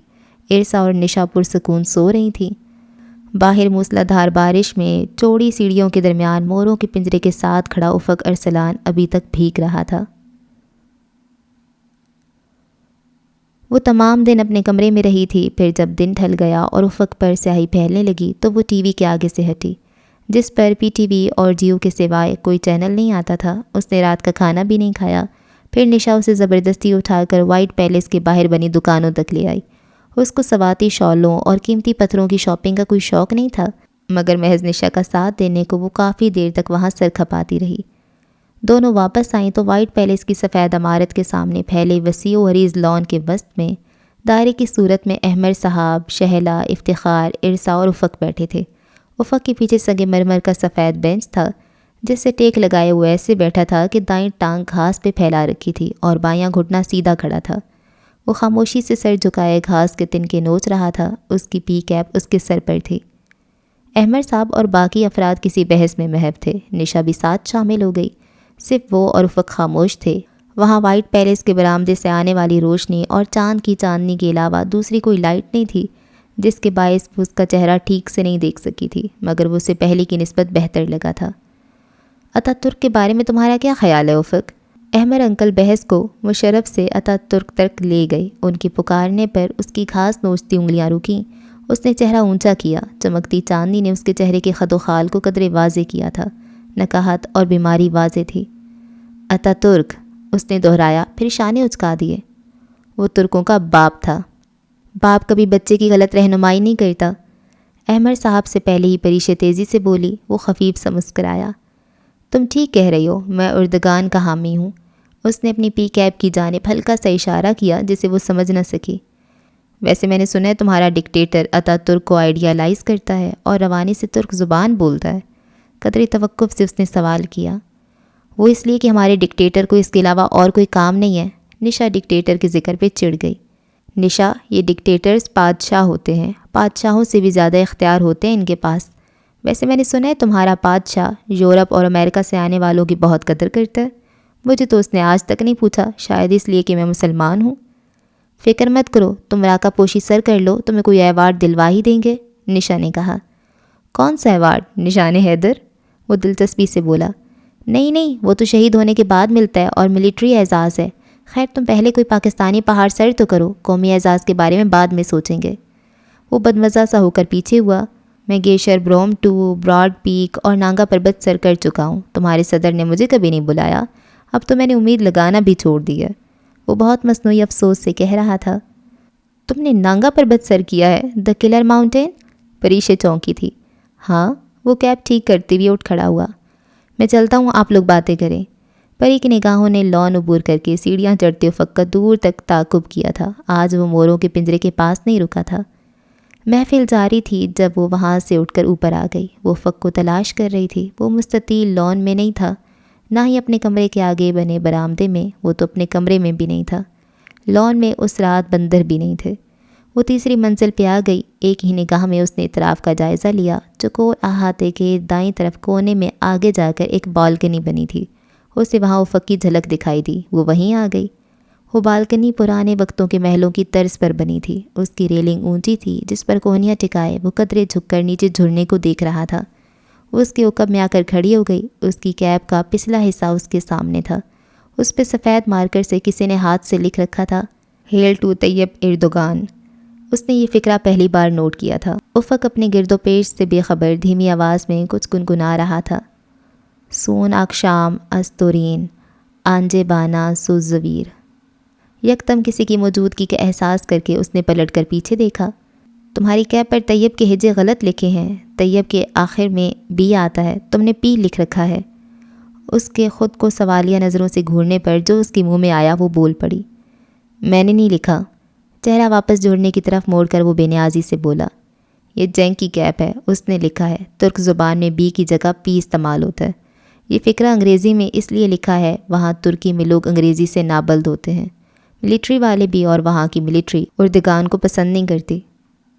[SPEAKER 1] ارسا اور نشا پرسکون سو رہی تھیں۔ باہر موسلا دھار بارش میں چوڑی سیڑھیوں کے درمیان موروں کے پنجرے کے ساتھ کھڑا افق ارسلان ابھی تک بھیگ رہا تھا۔ وہ تمام دن اپنے کمرے میں رہی تھی، پھر جب دن ڈھل گیا اور افق پر سیاہی پھیلنے لگی تو وہ ٹی وی کے آگے سے ہٹی، جس پر پی ٹی وی اور جیو کے سوائے کوئی چینل نہیں آتا تھا۔ اس نے رات کا کھانا بھی نہیں کھایا۔ پھر نشا اسے زبردستی اٹھا کر وائٹ پیلس کے باہر بنی دکانوں تک لے آئی۔ اس کو سواتی شالوں اور قیمتی پتھروں کی شاپنگ کا کوئی شوق نہیں تھا، مگر محض نشا کا ساتھ دینے کو وہ کافی دیر تک وہاں سر کھپاتی رہی۔ دونوں واپس آئیں تو وائٹ پیلس کی سفید عمارت کے سامنے پھیلے وسیع و عریض لان کے وسط میں دائرے کی صورت میں احمر صاحب، شہلا، افتخار، ارسا اور افق بیٹھے تھے۔ افق کے پیچھے سنگ مرمر کا سفید بینچ تھا، جس سے ٹیک لگائے ہوئے ایسے بیٹھا تھا کہ دائیں ٹانگ گھاس پہ پھیلا رکھی تھی اور بایاں گھٹنا سیدھا کھڑا تھا۔ وہ خاموشی سے سر جھکائے گھاس کے تنکے نوچ رہا تھا۔ اس کی پی کیپ اس کے سر پر تھی۔ احمد صاحب اور باقی افراد کسی بحث میں محو تھے۔ نشا بھی ساتھ شامل ہو گئی۔ صرف وہ اور افق خاموش تھے۔ وہاں وائٹ پیلس کے برآمدے سے آنے والی روشنی اور چاند کی چاندنی کے علاوہ دوسری کوئی لائٹ نہیں تھی، جس کے باعث وہ اس کا چہرہ ٹھیک سے نہیں دیکھ سکی تھی، مگر وہ اسے پہلے کی نسبت بہتر لگا تھا۔ اتا ترک کے بارے میں تمہارا کیا خیال ہے افق؟ احمد انکل بحث کو مشرف سے اتا ترک تک لے گئے۔ ان کی پکارنے پر اس کی گھاس نوچتی انگلیاں رکیں۔ اس نے چہرہ اونچا کیا۔ چمکتی چاندنی نے اس کے چہرے کے خد و خال کو قدرے واضح کیا تھا۔ نکاہت اور بیماری واضح تھی۔ اتا ترک، اس نے دہرایا، پھر شانے اچکا دیے۔ وہ ترکوں کا باپ تھا۔ باپ کبھی بچے کی غلط رہنمائی نہیں کرتا۔ احمد صاحب سے پہلے ہی پریشے تیزی سے بولی۔ وہ خفیف سا مسکرایا۔ تم ٹھیک کہہ رہی ہو، میں اردگان کا حامی ہوں۔ اس نے اپنی پی کیپ کی جانب ہلکا سا اشارہ کیا جسے وہ سمجھ نہ سکی۔ ویسے میں نے سنا ہے تمہارا ڈکٹیٹر اتا ترک کو آئیڈیالائز کرتا ہے اور روانی سے ترک زبان بولتا ہے۔ قدرے توقف سے اس نے سوال کیا۔ وہ اس لیے کہ ہمارے ڈکٹیٹر کو اس کے علاوہ اور کوئی کام نہیں ہے۔ نشا ڈکٹیٹر کے ذکر پہ چڑ گئی۔ نشا، یہ ڈکٹیٹرز بادشاہ ہوتے ہیں، بادشاہوں سے بھی زیادہ اختیار ہوتے ہیں ان کے پاس۔ ویسے میں نے سنا ہے تمہارا بادشاہ یورپ اور امریکہ سے آنے والوں کی بہت قدر کرتا ہے۔ مجھے تو اس نے آج تک نہیں پوچھا، شاید اس لیے کہ میں مسلمان ہوں۔ فکر مت کرو، تم راکا پوشی سر کر لو، تمہیں کوئی ایوارڈ دلوا ہی دیں گے، نشا نے کہا۔ کون سا ایوارڈ؟ نشان حیدر، وہ دلچسپی سے بولا۔ نہیں، وہ تو شہید ہونے کے بعد ملتا ہے اور ملٹری اعزاز ہے۔ خیر تم پہلے کوئی پاکستانی پہاڑ سر تو کرو، قومی اعزاز کے بارے میں بعد میں سوچیں گے۔ وہ بدمزہ سا ہو کر پیچھے ہوا۔ میں گیشر بروم 2، براڈ پیک اور نانگا پربت سر کر چکا ہوں۔ تمہارے صدر نے مجھے کبھی نہیں بلایا، اب تو میں نے امید لگانا بھی چھوڑ دی ہے، وہ بہت مصنوعی افسوس سے کہہ رہا تھا۔ تم نے نانگا پربت سر کیا ہے؟ دی کلر ماؤنٹین؟ پریشے چونکی تھی۔ ہاں، وہ کیب ٹھیک کرتے ہوئے اٹھ کھڑا ہوا۔ میں چلتا ہوں، آپ لوگ باتیں کریں۔ پری کی نگاہوں نے لان عبور کر کے سیڑھیاں چڑھتے افق کا دور تک تعاقب کیا تھا۔ آج وہ موروں کے پنجرے کے پاس نہیں رکا تھا۔ محفل جاری تھی جب وہ وہاں سے اٹھ کر اوپر آ گئی۔ وہ افق کو تلاش کر رہی تھی۔ وہ مستطیل لان میں نہیں تھا، نہ ہی اپنے کمرے کے آگے بنے برآمدے میں، وہ تو اپنے کمرے میں بھی نہیں تھا۔ لان میں اس رات بندر بھی نہیں تھے۔ وہ تیسری منزل پہ آ گئی۔ ایک ہی نگاہ میں اس نے اطراف کا جائزہ لیا۔ چوکور احاطے کے دائیں طرف کونے میں آگے جا کر ایک بالکنی بنی تھی۔ اسے وہاں افق کی جھلک دکھائی دی۔ وہ وہیں آ گئی۔ وہ بالکنی پرانے وقتوں کے محلوں کی طرز پر بنی تھی۔ اس کی ریلنگ اونچی تھی جس پر کونیاں ٹکائے وہ قدرے جھک کر نیچے جھرنے کو دیکھ رہا تھا۔ وہ اس کے عقب میں آ کر کھڑی ہو گئی۔ اس کی کیب کا پچھلا حصہ اس کے سامنے تھا۔ اس پہ سفید مارکر سے کسی نے ہاتھ سے لکھ رکھا تھا، ہیل ٹو طیب اردوغان۔ اس نے یہ فقرہ پہلی بار نوٹ کیا تھا۔ افق اپنے گرد و پیش سے بے خبر دھیمی آواز میں کچھ گنگنا رہا تھا۔ سون اکشام استورین آنجے بانا سوزویر۔ یکدم کسی کی موجودگی کا احساس کر کے اس نے پلٹ کر پیچھے دیکھا۔ تمہاری کیب پر طیب کے ہجے غلط لکھے ہیں۔ طیب کے آخر میں بی آتا ہے، تم نے پی لکھ رکھا ہے۔ اس کے خود کو سوالیہ نظروں سے گھورنے پر جو اس کے منہ میں آیا وہ بول پڑی، میں نے نہیں لکھا۔ چہرہ واپس جوڑنے کی طرف موڑ کر وہ بے نیازی سے بولا، یہ جینگ کی کیب ہے، اس نے لکھا ہے۔ ترک زبان میں بی کی جگہ پی استعمال ہوتا ہے۔ یہ فقرہ انگریزی میں اس لیے لکھا ہے، وہاں ترکی میں لوگ انگریزی سے نابلد ہوتے ہیں، ملٹری والے بھی، اور وہاں کی ملٹری اردگان کو پسند نہیں کرتی۔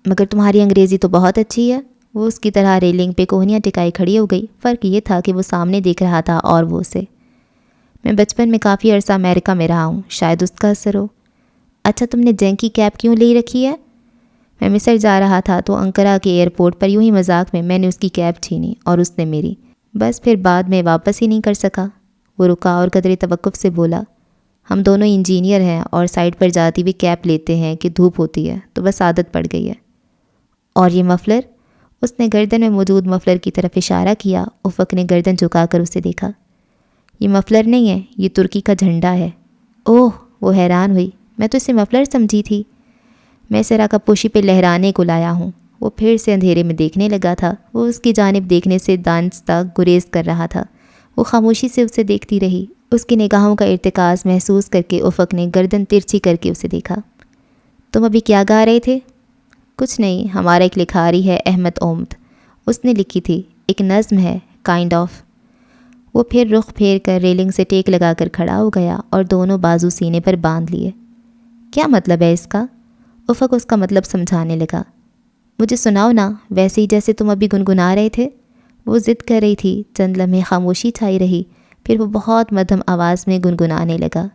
[SPEAKER 1] مگر تمہاری انگریزی تو بہت اچھی ہے۔ وہ اس کی طرح ریلنگ پہ کوہنیاں ٹکائی کھڑی ہو گئی۔ فرق یہ تھا کہ وہ سامنے دیکھ رہا تھا اور وہ اسے۔ میں بچپن میں کافی عرصہ امریکہ میں رہا ہوں، شاید اس کا اثر ہو۔ اچھا، تم نے جینگ کی کیب کیوں لے رکھی ہے؟ میں مصر جا رہا تھا تو انقرہ کے ایئرپورٹ پر یوں ہی مذاق میں نے اس کی کیب چھینی اور اس نے میری۔ بس پھر بعد میں واپس ہی نہیں کر سکا۔ وہ رکا اور قدرے توقف سے بولا، ہم دونوں انجینئر ہیں اور سائٹ پر جاتی ہوئی کیب لیتے ہیں کہ دھوپ ہوتی ہے تو بس عادت پڑ گئی ہے۔ اور یہ مفلر؟ اس نے گردن میں موجود مفلر کی طرف اشارہ کیا۔ افق نے گردن جھکا کر اسے دیکھا۔ یہ مفلر نہیں ہے، یہ ترکی کا جھنڈا ہے۔ اوہ، وہ حیران ہوئی، میں تو اسے مفلر سمجھی تھی۔ میں سرا کا پوشی پہ لہرانے کو لایا ہوں۔ وہ پھر سے اندھیرے میں دیکھنے لگا تھا۔ وہ اس کی جانب دیکھنے سے دانستہ گریز کر رہا تھا۔ وہ خاموشی سے اسے دیکھتی رہی۔ اس کی نگاہوں کا ارتکاز محسوس کر کے افق نے گردن ترچھی کر کے اسے دیکھا۔ تم ابھی کیا گا رہے تھے؟ کچھ نہیں، ہمارا ایک لکھاری ہے احمد اومد، اس نے لکھی تھی، ایک نظم ہے، کائنڈ آف۔ وہ پھر رخ پھیر کر ریلنگ سے ٹیک لگا کر کھڑا ہو گیا اور دونوں بازو سینے پر باندھ لیے۔ کیا مطلب ہے اس کا؟ افق اس کا مطلب سمجھانے لگا۔ مجھے سناؤ نا، ویسے ہی جیسے تم ابھی گنگنا رہے تھے۔ وہ ضد کر رہی تھی۔ چند لمحے خاموشی چھائی رہی، پھر وہ بہت مدھم آواز میں گنگنانے لگا۔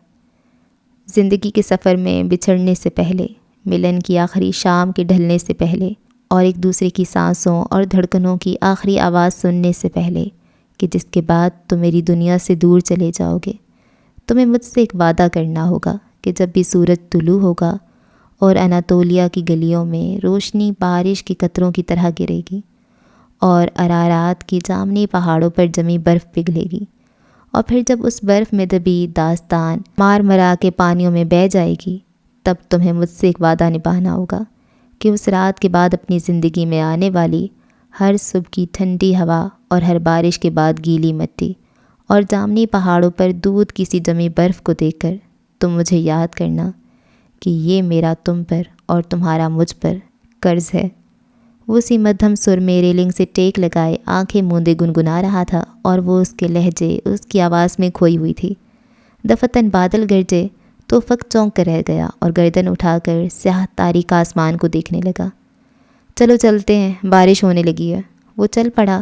[SPEAKER 1] زندگی کے سفر میں بچھڑنے سے پہلے، ملن کی آخری شام کے ڈھلنے سے پہلے، اور ایک دوسرے کی سانسوں اور دھڑکنوں کی آخری آواز سننے سے پہلے کہ جس کے بعد تم میری دنیا سے دور چلے جاؤ گے، تمہیں مجھ سے ایک وعدہ کرنا ہوگا کہ جب بھی سورج طلوع ہوگا اور اناتولیا کی گلیوں میں روشنی بارش کے قطروں کی طرح گرے گی اور ارارات کی جامنی پہاڑوں پر جمی برف پگھلے گی، اور پھر جب اس برف میں دبی داستان مارمرا کے پانیوں میں بہہ جائے گی، تب تمہیں مجھ سے ایک وعدہ نبھانا ہوگا کہ اس رات کے بعد اپنی زندگی میں آنے والی ہر صبح کی ٹھنڈی ہوا اور ہر بارش کے بعد گیلی مٹی اور جامنی پہاڑوں پر دودھ کی سی جمی برف کو دیکھ کر تم مجھے یاد کرنا کہ یہ میرا تم پر اور تمہارا مجھ پر قرض ہے۔ وہ اسی مدھم سر میں ریلنگ سے ٹیک لگائے آنکھیں موندے گنگنا رہا تھا، اور وہ اس کے لہجے اس کی آواز میں کھوئی ہوئی تھی۔ دفتن بادل گرجے تو افق چونک کر رہ گیا اور گردن اٹھا کر سیاہ تاریک آسمان کو دیکھنے لگا۔ چلو چلتے ہیں، بارش ہونے لگی ہے۔ وہ چل پڑا۔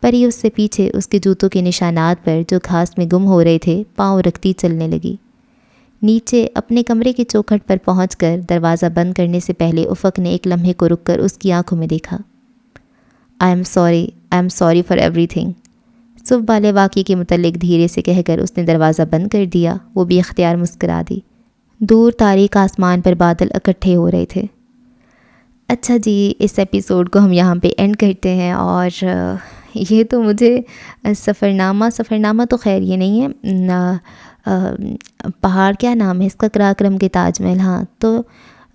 [SPEAKER 1] پری اس سے پیچھے اس کے جوتوں کے نشانات پر جو گھاس میں گم ہو رہے تھے پاؤں رکھتی چلنے لگی۔ نیچے اپنے کمرے کی چوکھٹ پر پہنچ کر دروازہ بند کرنے سے پہلے افق نے ایک لمحے کو رک کر اس کی آنکھوں میں دیکھا۔ I am sorry for every thing, صبح والے واقعے کے متعلق دھیرے سے کہہ کر اس نے دروازہ بند کر دیا۔ وہ بھی اختیار مسکرا دی۔ دور تاریک آسمان پر بادل اکٹھے ہو رہے تھے۔ اچھا جی، اس ایپیسوڈ کو ہم یہاں پہ اینڈ کرتے ہیں، اور یہ تو مجھے سفرنامہ تو خیر یہ نہیں ہے، پہاڑ کیا نام ہے اس کا، قراقرم کے تاج محل، ہاں، تو